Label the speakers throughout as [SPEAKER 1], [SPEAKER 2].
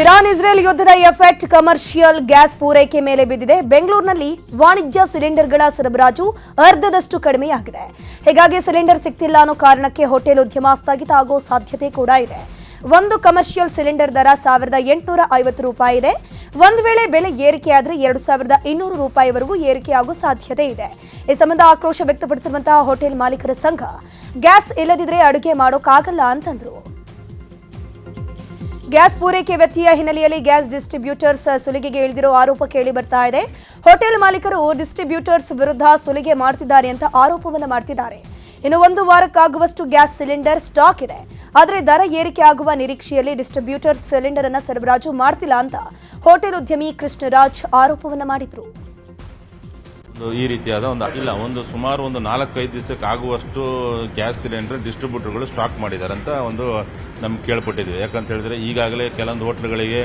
[SPEAKER 1] Iran Israel ಯುದ್ಧದ effect commercial gas ಪೂರೈಕೆ ಮೇಲೆ ಬಿದ್ದಿದೆ. ಬೆಂಗಳೂರಿನಲ್ಲಿ ವಾಣಿಜ್ಯ ಸಿಲಿಂಡರ್ಗಳ ಸರಬರಾಜು ಅರ್ಧದಷ್ಟು ಕಡಿಮೆಯಾಗಿದೆ. ಹೀಗಾಗಿ ಸಿಲಿಂಡರ್ ಸಿಗ್ತಿಲ್ಲ ಅನ್ನೋ ಕಾರಣಕ್ಕೆ ಹೋಟೆಲ್ ಉದ್ಯಮ ಸ್ಥಗಿತ ಆಗೋ ಸಾಧ್ಯತೆ ಕೂಡ ಇದೆ. ಒಂದು ಕಮರ್ಷಿಯಲ್ ಸಿಲಿಂಡರ್ ದರ ₹1,850 ಇದೆ. ಒಂದು ವೇಳೆ ಬೆಲೆ ಏರಿಕೆಯಾದರೆ ₹2,200ವರೆಗೂ ಏರಿಕೆಯಾಗುವ ಸಾಧ್ಯತೆ ಇದೆ. ಈ ಸಂಬಂಧ ಆಕ್ರೋಶ ವ್ಯಕ್ತಪಡಿಸಿರುವಂತಹ ಹೋಟೆಲ್ ಮಾಲೀಕರ ಸಂಘ ಗ್ಯಾಸ್ ಇಲ್ಲದಿದ್ರೆ ಅಡುಗೆ ಮಾಡೋಕ್ಕಾಗಲ್ಲ ಅಂತಂದ್ರು. ಗ್ಯಾಸ್ ಪೂರೈಕೆ ವ್ಯತ್ಯಯ ಹಿನ್ನೆಲೆಯಲ್ಲಿ ಗ್ಯಾಸ್ ಡಿಸ್ಟ್ರಿಬ್ಯೂಟರ್ಸ್ ಸುಲಿಗೆಗೆ ಇಳಿದಿರೋ ಆರೋಪ ಕೇಳಿ ಬರ್ತಾ ಇದೆ. ಹೋಟೆಲ್ ಮಾಲೀಕರು ಡಿಸ್ಟ್ರಿಬ್ಯೂಟರ್ಸ್ ವಿರುದ್ಧ ಸುಲಿಗೆ ಮಾಡ್ತಿದ್ದಾರೆ ಅಂತ ಆರೋಪವನ್ನು ಮಾಡ್ತಿದ್ದಾರೆ. ಇನ್ನು 1 ವಾರಕ್ಕಾಗುವಷ್ಟು ಗ್ಯಾಸ್ ಸಿಲಿಂಡರ್ ಸ್ಟಾಕ್ ಇದೆ. ಆದರೆ ದರ ಏರಿಕೆ ಆಗುವ ನಿರೀಕ್ಷೆಯಲ್ಲಿ ಡಿಸ್ಟ್ರಿಬ್ಯೂಟರ್ಸ್ ಸಿಲಿಂಡರ್ ಅನ್ನು ಸರಬರಾಜು ಮಾಡ್ತಿಲ್ಲ ಅಂತ ಹೋಟೆಲ್ ಉದ್ಯಮಿ ಕೃಷ್ಣರಾಜ್ ಆರೋಪವನ್ನು ಮಾಡಿದ್ರು.
[SPEAKER 2] ಈ ರೀತಿಯಾದ ಸುಮಾರು 4-5 ದಿವಸಕ್ಕೆ ಆಗುವಷ್ಟು ಗ್ಯಾಸ್ ಸಿಲಿಂಡರ್ ಡಿಸ್ಟ್ರಿಬ್ಯೂಟರ್ಗಳು ಸ್ಟಾಕ್ ಮಾಡಿದ್ದಾರೆ ಅಂತ ನಮ್ಗೆ ಕೇಳ್ಪಟ್ಟಿದ್ವಿ. ಯಾಕಂತ ಹೇಳಿದ್ರೆ ಈಗಾಗಲೇ ಕೆಲವೊಂದು ಹೋಟ್ಲ್ಗಳಿಗೆ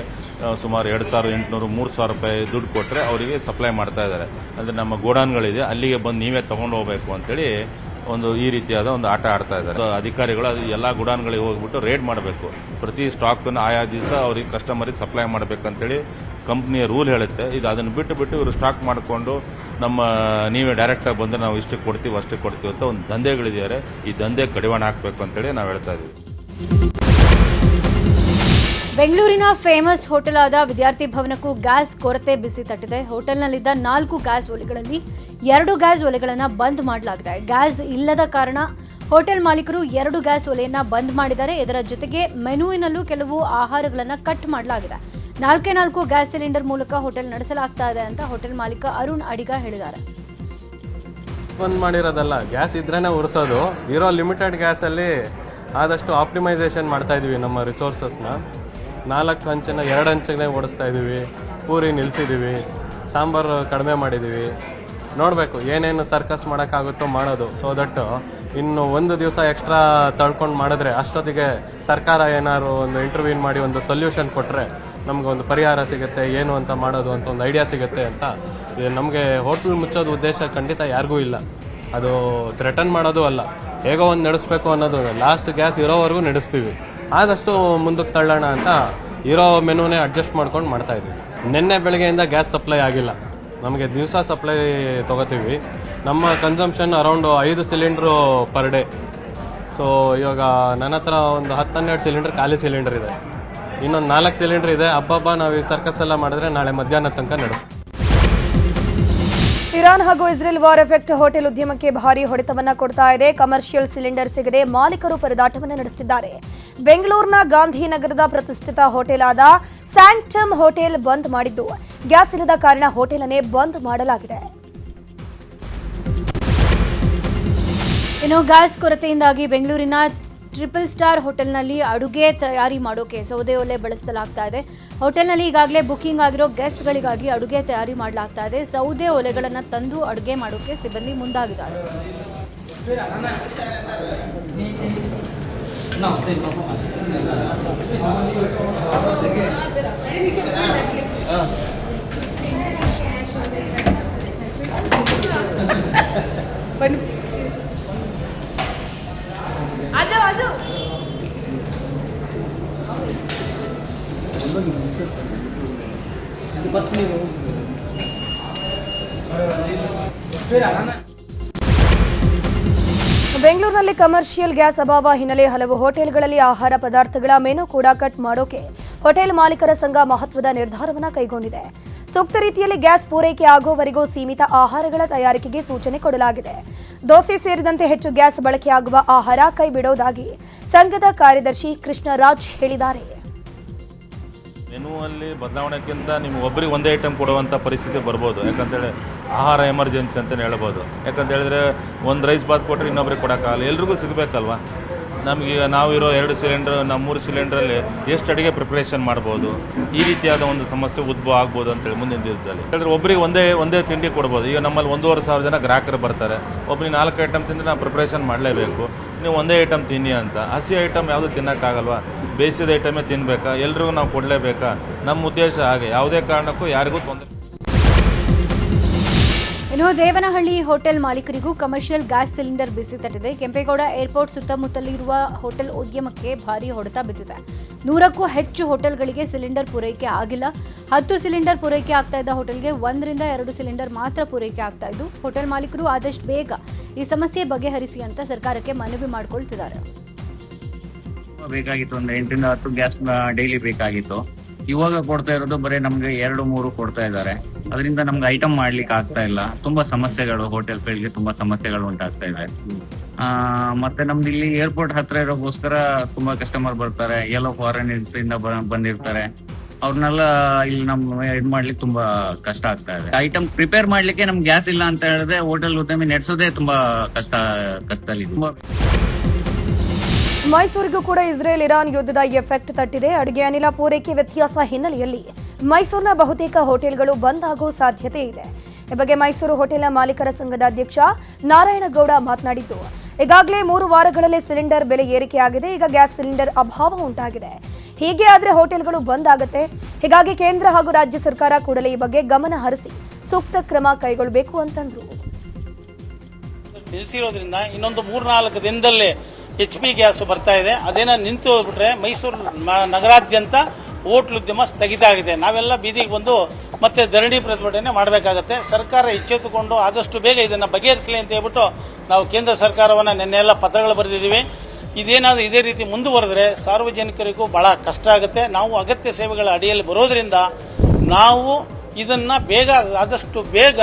[SPEAKER 2] ಸುಮಾರು ₹2,800-3,000 ದುಡ್ಡು ಕೊಟ್ಟರೆ ಅವರಿಗೆ ಸಪ್ಲೈ ಮಾಡ್ತಾ ಇದ್ದಾರೆ. ಅಂದರೆ ನಮ್ಮ ಗೋಡಾನ್ಗಳಿದೆ, ಅಲ್ಲಿಗೆ ಬಂದು ನೀವೇ ತೊಗೊಂಡು ಹೋಗಬೇಕು ಅಂತೇಳಿ ಈ ರೀತಿಯಾದ ಆಟ ಆಡ್ತಾ ಇದ್ದಾರೆ. ಅಧಿಕಾರಿಗಳು ಅದು ಎಲ್ಲ ಗುಡಾನ್ಗಳಿಗೆ ಹೋಗ್ಬಿಟ್ಟು ರೇಡ್ ಮಾಡಬೇಕು. ಪ್ರತಿ ಸ್ಟಾಕನ್ನು ಆಯಾ ದಿವಸ ಅವ್ರಿಗೆ ಕಸ್ಟಮರಿಗೆ ಸಪ್ಲೈ ಮಾಡಬೇಕಂತೇಳಿ ಕಂಪ್ನಿಯ ರೂಲ್ ಹೇಳುತ್ತೆ. ಇದು ಅದನ್ನು ಬಿಟ್ಟು ಇವರು ಸ್ಟಾಕ್ ಮಾಡಿಕೊಂಡು ನೀವೇ ಡೈರೆಕ್ಟಾಗಿ ಬಂದರೆ ನಾವು ಇಷ್ಟಕ್ಕೆ ಕೊಡ್ತೀವಿ ಅಷ್ಟಕ್ಕೆ ಕೊಡ್ತೀವಿ ಅಂತ ದಂಧೆಗಳಿದ್ದಾರೆ. ಈ ದಂಧೆ ಕಡಿವಾಣ ಹಾಕಬೇಕು ಅಂತೇಳಿ ನಾವು ಹೇಳ್ತಾ ಇದ್ದೀವಿ.
[SPEAKER 3] ಬೆಂಗಳೂರಿನ ಫೇಮಸ್ ಹೋಟೆಲ್ ಆದ ವಿದ್ಯಾರ್ಥಿ ಭವನಕ್ಕೂ ಗ್ಯಾಸ್ ಕೊರತೆ ಬಿಸಿ ತಟ್ಟಿದೆ. ಹೋಟೆಲ್ನಲ್ಲಿದ್ದ 4 ಗ್ಯಾಸ್ ಒಲೆಗಳಲ್ಲಿ 2 ಗ್ಯಾಸ್ ಒಲೆಗಳನ್ನು ಬಂದ್ ಮಾಡಲಾಗಿದೆ. ಗ್ಯಾಸ್ ಇಲ್ಲದ ಕಾರಣ ಹೋಟೆಲ್ ಮಾಲೀಕರು 2 ಗ್ಯಾಸ್ ಒಲೆಯನ್ನ ಬಂದ್ ಮಾಡಿದ್ದಾರೆ. ಇದರ ಜೊತೆಗೆ ಮೆನುವಿನಲ್ಲೂ ಕೆಲವು ಆಹಾರಗಳನ್ನು ಕಟ್ ಮಾಡಲಾಗಿದೆ. 4 ಗ್ಯಾಸ್ ಸಿಲಿಂಡರ್ ಮೂಲಕ ಹೋಟೆಲ್ ನಡೆಸಲಾಗ್ತಾ ಇದೆ ಅಂತ ಹೋಟೆಲ್ ಮಾಲೀಕ ಅರುಣ್ ಅಡಿಗ ಹೇಳಿದ್ದಾರೆ.
[SPEAKER 4] ಬಂದ್ ಮಾಡಿರೋದಲ್ಲ, ಗ್ಯಾಸ್ ಇದ್ರೇನೆ ಉರಿಸೋದು. ಇರೋ ಲಿಮಿಟೆಡ್ ಗ್ಯಾಸಲ್ಲಿ ಆದಷ್ಟು ಆಪ್ಟಿಮೈಸೇಷನ್ ಮಾಡ್ತಾ ಇದೀವಿ. ನಮ್ಮ ರಿಸೋರ್ಸಸ್ನ 4 ಹಂಚನ್ನ 2 ಹಂಚಿಗೆ ಓಡಿಸ್ತಾ ಇದ್ದೀವಿ. ಪೂರಿ ನಿಲ್ಲಿಸಿದ್ದೀವಿ, ಸಾಂಬಾರು ಕಡಿಮೆ ಮಾಡಿದ್ದೀವಿ. ನೋಡಬೇಕು ಏನೇನು ಸರ್ಕಸ್ ಮಾಡೋಕ್ಕಾಗುತ್ತೋ ಮಾಡೋದು. ಸೊ ದಟ್ ಇನ್ನು 1 ದಿವಸ ಎಕ್ಸ್ಟ್ರಾ ತಳ್ಕೊಂಡು ಮಾಡಿದ್ರೆ ಅಷ್ಟೊತ್ತಿಗೆ ಸರ್ಕಾರ ಏನಾದ್ರು ಇಂಟರ್ವ್ಯೂನ್ ಮಾಡಿ ಸೊಲ್ಯೂಷನ್ ಕೊಟ್ಟರೆ ನಮ್ಗೆ ಪರಿಹಾರ ಸಿಗುತ್ತೆ, ಏನು ಅಂತ ಮಾಡೋದು ಅಂತ ಐಡಿಯಾ ಸಿಗುತ್ತೆ ಅಂತ. ನಮಗೆ ಹೋಟ್ಲ್ ಮುಚ್ಚೋದು ಉದ್ದೇಶ ಖಂಡಿತ ಯಾರಿಗೂ ಇಲ್ಲ. ಅದು ಥ್ರೆಟನ್ ಮಾಡೋದು ಅಲ್ಲ, ಹೇಗೋ ನಡೆಸಬೇಕು ಅನ್ನೋದು. ಲಾಸ್ಟ್ ಗ್ಯಾಸ್ ಇರೋವರೆಗೂ ನಡೆಸ್ತೀವಿ. ಆದಷ್ಟು ಮುಂದಕ್ಕೆ ತಳ್ಳೋಣ ಅಂತ ಇರೋ ಮೆನುನೇ ಅಡ್ಜಸ್ಟ್ ಮಾಡ್ಕೊಂಡು ಮಾಡ್ತಾಯಿದ್ವಿ. ನಿನ್ನೆ ಬೆಳಗ್ಗೆಯಿಂದ ಗ್ಯಾಸ್ ಸಪ್ಲೈ ಆಗಿಲ್ಲ. ನಮಗೆ ದಿವಸ ಸಪ್ಲೈ ತೊಗೋತೀವಿ. ನಮ್ಮ consumption around 5 cylinder per day. So ಇವಾಗ ನನ್ನ ಹತ್ರ 10-12 ಸಿಲಿಂಡರ್ ಖಾಲಿ ಸಿಲಿಂಡರ್ ಇದೆ. ಇನ್ನೊಂದು 4 ಸಿಲಿಂಡರ್ ಇದೆ. ಹಬ್ಬ ನಾವು ಈ ಸರ್ಕಸ್ ಎಲ್ಲ ಮಾಡಿದ್ರೆ ನಾಳೆ ಮಧ್ಯಾಹ್ನ ತನಕ ನಡೆಸ್ತೀವಿ.
[SPEAKER 1] ಇರಾನ್ ಹಾಗೂ ಇಸ್ರೇಲ್ ವಾರ್ ಎಫೆಕ್ಟ್ ಹೋಟೆಲ್ ಉದ್ಯಮಕ್ಕೆ ಭಾರಿ ಹೊಡೆತವನ್ನ ಕೊಡ್ತಾ ಇದೆ. ಕಮರ್ಷಿಯಲ್ ಸಿಲಿಂಡರ್ ಸಿಗದೆ ಮಾಲೀಕರು ಪರದಾಟವನ್ನು ನಡೆಸಿದ್ದಾರೆ. ಬೆಂಗಳೂರಿನ ಗಾಂಧಿನಗರದ ಪ್ರತಿಷ್ಠಿತ ಹೋಟೆಲ್ ಆದ ಸ್ಯಾಂಕ್ಟಮ್ ಹೋಟೆಲ್ ಬಂದ್ ಮಾಡಿದ್ದು, ಗ್ಯಾಸ್ ಇಲ್ಲದ ಕಾರಣ ಹೋಟೆಲ್ ಅನ್ನೇ ಬಂದ್ ಮಾಡಲಾಗಿದೆ.
[SPEAKER 3] ಇನ್ನು ಗ್ಯಾಸ್ ಕೊರತೆಯಿಂದಾಗಿ ಬೆಂಗಳೂರಿನ ಟ್ರಿಪಲ್ ಸ್ಟಾರ್ ಹೋಟೆಲ್ನಲ್ಲಿ ಅಡುಗೆ ತಯಾರಿ ಮಾಡೋಕೆ ಸೌದೆ ಒಲೆ ಬಳಸಲಾಗ್ತಾ ಇದೆ. ಹೋಟೆಲ್ನಲ್ಲಿ ಈಗಾಗಲೇ ಬುಕಿಂಗ್ ಆಗಿರೋ ಗೆಸ್ಟ್ಗಳಿಗಾಗಿ ಅಡುಗೆ ತಯಾರಿ ಮಾಡಲಾಗ್ತಾ ಇದೆ. ಸೌದೆ ಒಲೆಗಳನ್ನು ತಂದು ಅಡುಗೆ ಮಾಡೋಕೆ ಸಿಬ್ಬಂದಿ ಮುಂದಾಗಿದ್ದಾರೆ.
[SPEAKER 1] ಬೆಂಗಳೂರಿನಲ್ಲಿ ಕಮರ್ಷಿಯಲ್ ಗ್ಯಾಸ್ ಅಭಾವ ಹಿನ್ನೆಲೆ ಹಲವು ಹೋಟೆಲ್ಗಳಲ್ಲಿ ಆಹಾರ ಪದಾರ್ಥಗಳ ಮೆನು ಕೂಡ ಕಟ್ ಮಾಡೋಕೆ ಹೋಟೆಲ್ ಮಾಲೀಕರ ಸಂಘ ಮಹತ್ವದ ನಿರ್ಧಾರವನ್ನು ಕೈಗೊಂಡಿದೆ. ಸೂಕ್ತ ರೀತಿಯಲ್ಲಿ ಗ್ಯಾಸ್ ಪೂರೈಕೆ ಆಗುವವರೆಗೂ ಸೀಮಿತ ಆಹಾರಗಳ ತಯಾರಿಕೆಗೆ ಸೂಚನೆ ಕೊಡಲಾಗಿದೆ. ದೋಸೆ ಸೇರಿದಂತೆ ಹೆಚ್ಚು ಗ್ಯಾಸ್ ಬಳಕೆಯಾಗುವ ಆಹಾರ ಕೈ ಬಿಡೋದಾಗಿ ಸಂಘದ ಕಾರ್ಯದರ್ಶಿ ಕೃಷ್ಣರಾಜ್ ಹೇಳಿದ್ದಾರೆ.
[SPEAKER 2] ಮೆನುವಲ್ಲಿ ಬದಲಾವಣೆಗಿಂತ ನಿಮ್ಗೆ ಒಬ್ಬರಿಗೆ ಒಂದೇ ಐಟಮ್ ಕೊಡುವಂಥ ಪರಿಸ್ಥಿತಿ ಬರ್ಬೋದು. ಯಾಕಂತೇಳಿ ಆಹಾರ ಎಮರ್ಜೆನ್ಸಿ ಅಂತಲೇ ಹೇಳ್ಬೋದು. ಯಾಕಂತ ಹೇಳಿದ್ರೆ ಒಂದು ರೈಸ್ ಬಾತ್ ಕೊಟ್ಟರೆ ಇನ್ನೊಬ್ರಿಗೆ ಕೊಡೋಕ್ಕಾಗಲ್ಲ, ಎಲ್ರಿಗೂ ಸಿಗಬೇಕಲ್ವ. ನಮಗೆ ನಾವಿರೋ 2 ಸಿಲಿಂಡ್ರ್, ನಮ್ಮ 3 ಸಿಲಿಂಡ್ರಲ್ಲಿ ಎಷ್ಟು ಅಡುಗೆ ಪ್ರಿಪ್ರೇಷನ್ ಮಾಡ್ಬೋದು, ಈ ರೀತಿಯಾದ ಸಮಸ್ಯೆ ಉದ್ಭವ ಆಗ್ಬೋದು ಅಂತೇಳಿ ಮುಂದಿನ ದಿವಸದಲ್ಲಿ. ಹೇಳಿದ್ರೆ ಒಬ್ಬರಿಗೆ ಒಂದೇ ತಿಂಡಿ ಕೊಡ್ಬೋದು. ಈಗ ನಮ್ಮಲ್ಲಿ 1,500 ಜನ ಗ್ರಾಹಕರು ಬರ್ತಾರೆ. ಒಬ್ಬರಿಗೆ 4 ಐಟಮ್ ತಿಂದರೆ ನಾವು ಪ್ರಿಪ್ರೇಷನ್ ಮಾಡಲೇಬೇಕು. ನೀವು ಒಂದೇ ಐಟಮ್ ತಿನ್ನಿ ಅಂತ. ಹಸಿ ಐಟಮ್ ಯಾವುದು ತಿನ್ನೋಕ್ಕಾಗಲ್ವಾ, ಬೇಯಿಸಿದ ಐಟಮೇ ತಿನ್ನಬೇಕಾ, ಎಲ್ರಿಗೂ ನಾವು ಕೊಡಲೇಬೇಕಾ? ನಮ್ಮ ಉದ್ದೇಶ ಹಾಗೆ. ಯಾವುದೇ ಕಾರಣಕ್ಕೂ ಯಾರಿಗೂ ತೊಂದರೆ.
[SPEAKER 3] ಇನ್ನು ದೇವನಹಳ್ಳಿ ಹೋಟೆಲ್ ಮಾಲೀಕರಿಗೂ ಕಮರ್ಷಿಯಲ್ ಗ್ಯಾಸ್ ಸಿಲಿಂಡರ್ ಬಿಸಿ ತಟ್ಟಿದೆ. ಕೆಂಪೇಗೌಡ ಏರ್ಪೋರ್ಟ್ ಸುತ್ತಮುತ್ತಲಿರುವ ಹೋಟೆಲ್ ಉದ್ಯಮಕ್ಕೆ ಭಾರೀ ಹೊಡೆತ ಬಿದ್ದಿದೆ. 100ಕ್ಕೂ ಹೆಚ್ಚು ಹೋಟೆಲ್ಗಳಿಗೆ ಸಿಲಿಂಡರ್ ಪೂರೈಕೆ ಆಗಿಲ್ಲ. 10 ಸಿಲಿಂಡರ್ ಪೂರೈಕೆ ಆಗ್ತಾ ಇದ್ದ ಹೋಟೆಲ್ಗೆ 1 ರಿಂದ 2 ಸಿಲಿಂಡರ್ ಮಾತ್ರ ಪೂರೈಕೆ ಆಗ್ತಾ ಇದ್ದು, ಹೋಟೆಲ್ ಮಾಲೀಕರು ಆದಷ್ಟು ಬೇಗ ಈ ಸಮಸ್ಯೆ ಬಗೆಹರಿಸಿ ಅಂತ ಸರ್ಕಾರಕ್ಕೆ ಮನವಿ ಮಾಡಿಕೊಳ್ತಿದ್ದಾರೆ.
[SPEAKER 5] ಬೇಕಾಗಿತ್ತು, ಒಂದು 8 ರಿಂದ 10 ಗ್ಯಾಸ್ ಡೈಲಿ ಬೇಕಾಗಿತ್ತು. ಇವಾಗ ಕೊಡ್ತಾ ಇರೋದು ಬರೀ ನಮ್ಗೆ 2-3 ಕೊಡ್ತಾ ಇದ್ದಾರೆ. ಅದರಿಂದ ನಮ್ಗೆ ಐಟಮ್ ಮಾಡ್ಲಿಕ್ಕೆ ಆಗ್ತಾ ಇಲ್ಲ. ತುಂಬಾ ಸಮಸ್ಯೆಗಳು, ಹೋಟೆಲ್ ಫೀಲ್ಡ್ಗೆ ತುಂಬಾ ಸಮಸ್ಯೆಗಳು ಉಂಟಾಗ್ತಾ ಇದೆ. ಮತ್ತೆ ನಮ್ದು ಇಲ್ಲಿ ಏರ್ಪೋರ್ಟ್ ಹತ್ರ ಇರೋಗೋಸ್ಕರ ತುಂಬಾ ಕಸ್ಟಮರ್ ಬರ್ತಾರೆ, ಎಲ್ಲೋ ಫಾರಿನರ್ಸ್ ಇಂದ ಬಂದಿರ್ತಾರೆ. ಅವ್ರನ್ನೆಲ್ಲ ಇಲ್ಲಿ ಇದ್ ಮಾಡ್ಲಿಕ್ಕೆ ತುಂಬಾ ಕಷ್ಟ ಆಗ್ತಾ ಇದೆ. ಐಟಮ್ ಪ್ರಿಪೇರ್ ಮಾಡ್ಲಿಕ್ಕೆ ನಮ್ಗೆ ಗ್ಯಾಸ್ ಇಲ್ಲ ಅಂತ ಹೇಳಿದ್ರೆ ಹೋಟೆಲ್ ಉದ್ಯಮಿ ನಡೆಸೋದೇ ತುಂಬಾ ಕಷ್ಟದಲ್ಲಿ. ತುಂಬಾ
[SPEAKER 1] ಮೈಸೂರಿಗೂ ಕೂಡ ಇಸ್ರೇಲ್ ಇರಾನ್ ಯುದ್ಧದ ಎಫೆಕ್ಟ್ ತಟ್ಟಿದೆ. ಅಡುಗೆ ಅನಿಲ ಪೂರೈಕೆ ವ್ಯತ್ಯಾಸ ಹಿನ್ನೆಲೆಯಲ್ಲಿ ಮೈಸೂರಿನ ಬಹುತೇಕ ಹೋಟೆಲ್ಗಳು ಬಂದ್ ಆಗೋ ಸಾಧ್ಯತೆ ಇದೆ. ಈ ಬಗ್ಗೆ ಮೈಸೂರು ಹೋಟೆಲ್ನ ಮಾಲೀಕರ ಸಂಘದ ಅಧ್ಯಕ್ಷ ನಾರಾಯಣಗೌಡ ಮಾತನಾಡಿದ್ದು, ಈಗಾಗಲೇ 3 ವಾರಗಳಲ್ಲೇ ಸಿಲಿಂಡರ್ ಬೆಲೆ ಏರಿಕೆಯಾಗಿದೆ. ಈಗ ಗ್ಯಾಸ್ ಸಿಲಿಂಡರ್ ಅಭಾವ ಉಂಟಾಗಿದೆ. ಹೀಗೆ ಆದ್ರೆ ಹೋಟೆಲ್ಗಳು ಬಂದ್ ಆಗುತ್ತೆ. ಹೀಗಾಗಿ ಕೇಂದ್ರ ಹಾಗೂ ರಾಜ್ಯ ಸರ್ಕಾರ ಕೂಡಲೇ ಈ ಬಗ್ಗೆ ಗಮನ ಹರಿಸಿ ಸೂಕ್ತ ಕ್ರಮ ಕೈಗೊಳ್ಳಬೇಕು ಅಂತಂದ್ರು.
[SPEAKER 6] ನಿಲ್ಲಿಸಿರೋದ್ರಿಂದ ಇನ್ನೊಂದು 3-4 ದಿನದಲ್ಲಿ HP ಗ್ಯಾಸ್ ಬರ್ತಾ ಇದೆ. ಅದೇನೋ ನಿಂತು ಹೋಗ್ಬಿಟ್ರೆ ಮೈಸೂರು ನಗರಾದ್ಯಂತ ಹೋಟ್ಲ್ ಉದ್ಯಮ ಸ್ಥಗಿತ ಆಗಿದೆ. ನಾವೆಲ್ಲ ಬೀದಿಗೆ ಬಂದು ಮತ್ತೆ ಧರಣಿ ಪ್ರತಿಭಟನೆ ಮಾಡಬೇಕಾಗತ್ತೆ. ಸರ್ಕಾರ ಎಚ್ಚೆತ್ತುಕೊಂಡು ಆದಷ್ಟು ಬೇಗ ಇದನ್ನು ಬಗೆಹರಿಸಲಿ ಅಂತ ಹೇಳ್ಬಿಟ್ಟು ನಾವು ಕೇಂದ್ರ ಸರ್ಕಾರವನ್ನು ನಿನ್ನೆಲ್ಲ ಪತ್ರಗಳು ಬರೆದಿದ್ದೀವಿ. ಇದೇನಾದರೂ ಇದೇ ರೀತಿ ಮುಂದುವರೆದ್ರೆ ಸಾರ್ವಜನಿಕರಿಗೂ ಬಹಳ ಕಷ್ಟ ಆಗುತ್ತೆ. ನಾವು ಅಗತ್ಯ ಸೇವೆಗಳ ಅಡಿಯಲ್ಲಿ ಬರೋದ್ರಿಂದ ನಾವು ಇದನ್ನು ಆದಷ್ಟು ಬೇಗ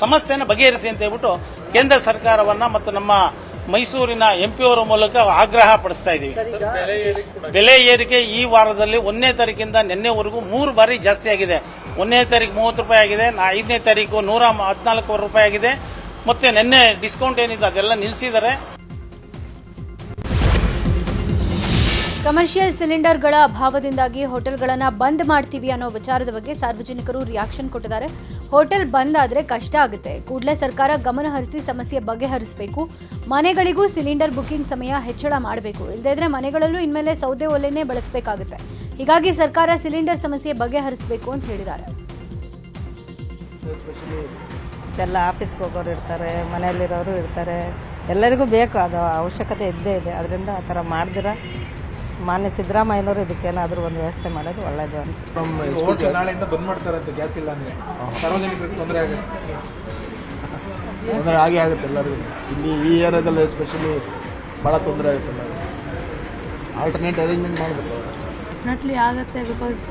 [SPEAKER 6] ಸಮಸ್ಯೆನ ಬಗೆಹರಿಸಿ ಅಂತ ಹೇಳ್ಬಿಟ್ಟು ಕೇಂದ್ರ ಸರ್ಕಾರವನ್ನು ಮತ್ತು ನಮ್ಮ ಮೈಸೂರಿನ MP ಅವರ ಮೂಲಕ ಆಗ್ರಹ ಪಡಿಸ್ತಾ ಇದ್ದೀವಿ. ಬೆಲೆ ಏರಿಕೆ ಈ ವಾರದಲ್ಲಿ 1ನೇ ತಾರೀಕಿಂದ ನಿನ್ನೆವರೆಗೂ 3 ಬಾರಿ ಜಾಸ್ತಿ ಆಗಿದೆ. 1ನೇ ತಾರೀಕು 30 ರೂಪಾಯಿ ಆಗಿದೆ, 5ನೇ ತಾರೀಕು 114 ರೂಪಾಯಿ ಆಗಿದೆ. ಮತ್ತೆ ನಿನ್ನೆ ಡಿಸ್ಕೌಂಟ್ ಏನಿದೆ ಅದೆಲ್ಲ ನಿಲ್ಲಿಸಿದ್ದಾರೆ.
[SPEAKER 3] ಕಮರ್ಷಿಯಲ್ ಸಿಲಿಂಡರ್ಗಳ ಅಭಾವದಿಂದಾಗಿ ಹೋಟೆಲ್ಗಳನ್ನು ಬಂದ್ ಮಾಡ್ತೀವಿ ಅನ್ನೋ ವಿಚಾರದ ಬಗ್ಗೆ ಸಾರ್ವಜನಿಕರು ರಿಯಾಕ್ಷನ್ ಕೊಟ್ಟಿದ್ದಾರೆ. ಹೋಟೆಲ್ ಬಂದ್ ಆದರೆ ಕಷ್ಟ ಆಗುತ್ತೆ. ಕೂಡಲೇ ಸರ್ಕಾರ ಗಮನ ಹರಿಸಿ ಸಮಸ್ಯೆ ಬಗೆಹರಿಸಬೇಕು. ಮನೆಗಳಿಗೂ ಸಿಲಿಂಡರ್ ಬುಕಿಂಗ್ ಸಮಯ ಹೆಚ್ಚಳ ಮಾಡಬೇಕು. ಇಲ್ಲದೇ ಇದ್ರೆ ಮನೆಗಳಲ್ಲೂ ಇನ್ಮೇಲೆ ಸೌದೆ ಒಲೆನೇ ಬಳಸಬೇಕಾಗುತ್ತೆ. ಹೀಗಾಗಿ ಸರ್ಕಾರ ಸಿಲಿಂಡರ್ ಸಮಸ್ಯೆ ಬಗೆಹರಿಸಬೇಕು ಅಂತ ಹೇಳಿದ್ದಾರೆ.
[SPEAKER 7] ಎಲ್ಲ ಆಫೀಸ್ಗೆ ಹೋಗೋರು ಇರ್ತಾರೆ, ಮನೆಯಲ್ಲಿರೋರು ಇರ್ತಾರೆ, ಎಲ್ಲರಿಗೂ ಬೇಕು, ಅದು ಅವಶ್ಯಕತೆ ಇದ್ದೇ ಇದೆ. ಅದರಿಂದ ಆ ಥರ ಮಾಡಿದ್ರೆ ಮಾನ್ಯ ಸಿದ್ದರಾಮಯ್ಯನವರು ಇದಕ್ಕೇನಾದರೂ ಒಂದು ವ್ಯವಸ್ಥೆ ಮಾಡೋದು ಒಳ್ಳೆಯದು ಅನ್ಸುತ್ತೆ.
[SPEAKER 8] ನಾಳೆಯಿಂದ ಬಂದ್ ಮಾಡ್ತಾರಂತೆ ಗ್ಯಾಸ್ ಇಲ್ಲ ಅಂದರೆ ಸಾರ್ವಜನಿಕರಿಗೆ ತೊಂದರೆ ಆಗುತ್ತೆ.
[SPEAKER 9] ತೊಂದರೆ ಆಗೇ ಆಗುತ್ತೆ ಎಲ್ಲರಿಗೂ. ಇಲ್ಲಿ ಈ ಏರಿಯಾದಲ್ಲಿ ಎಸ್ಪೆಷಲಿ ಭಾಳ ತೊಂದರೆ ಆಗುತ್ತೆ. ಆಲ್ಟರ್ನೇಟ್ ಅರೇಂಜ್ಮೆಂಟ್ ಮಾಡಬೇಕು.
[SPEAKER 10] ಡೆಫಿನೆಟ್ಲಿ ಆಗುತ್ತೆ. ಬಿಕಾಸ್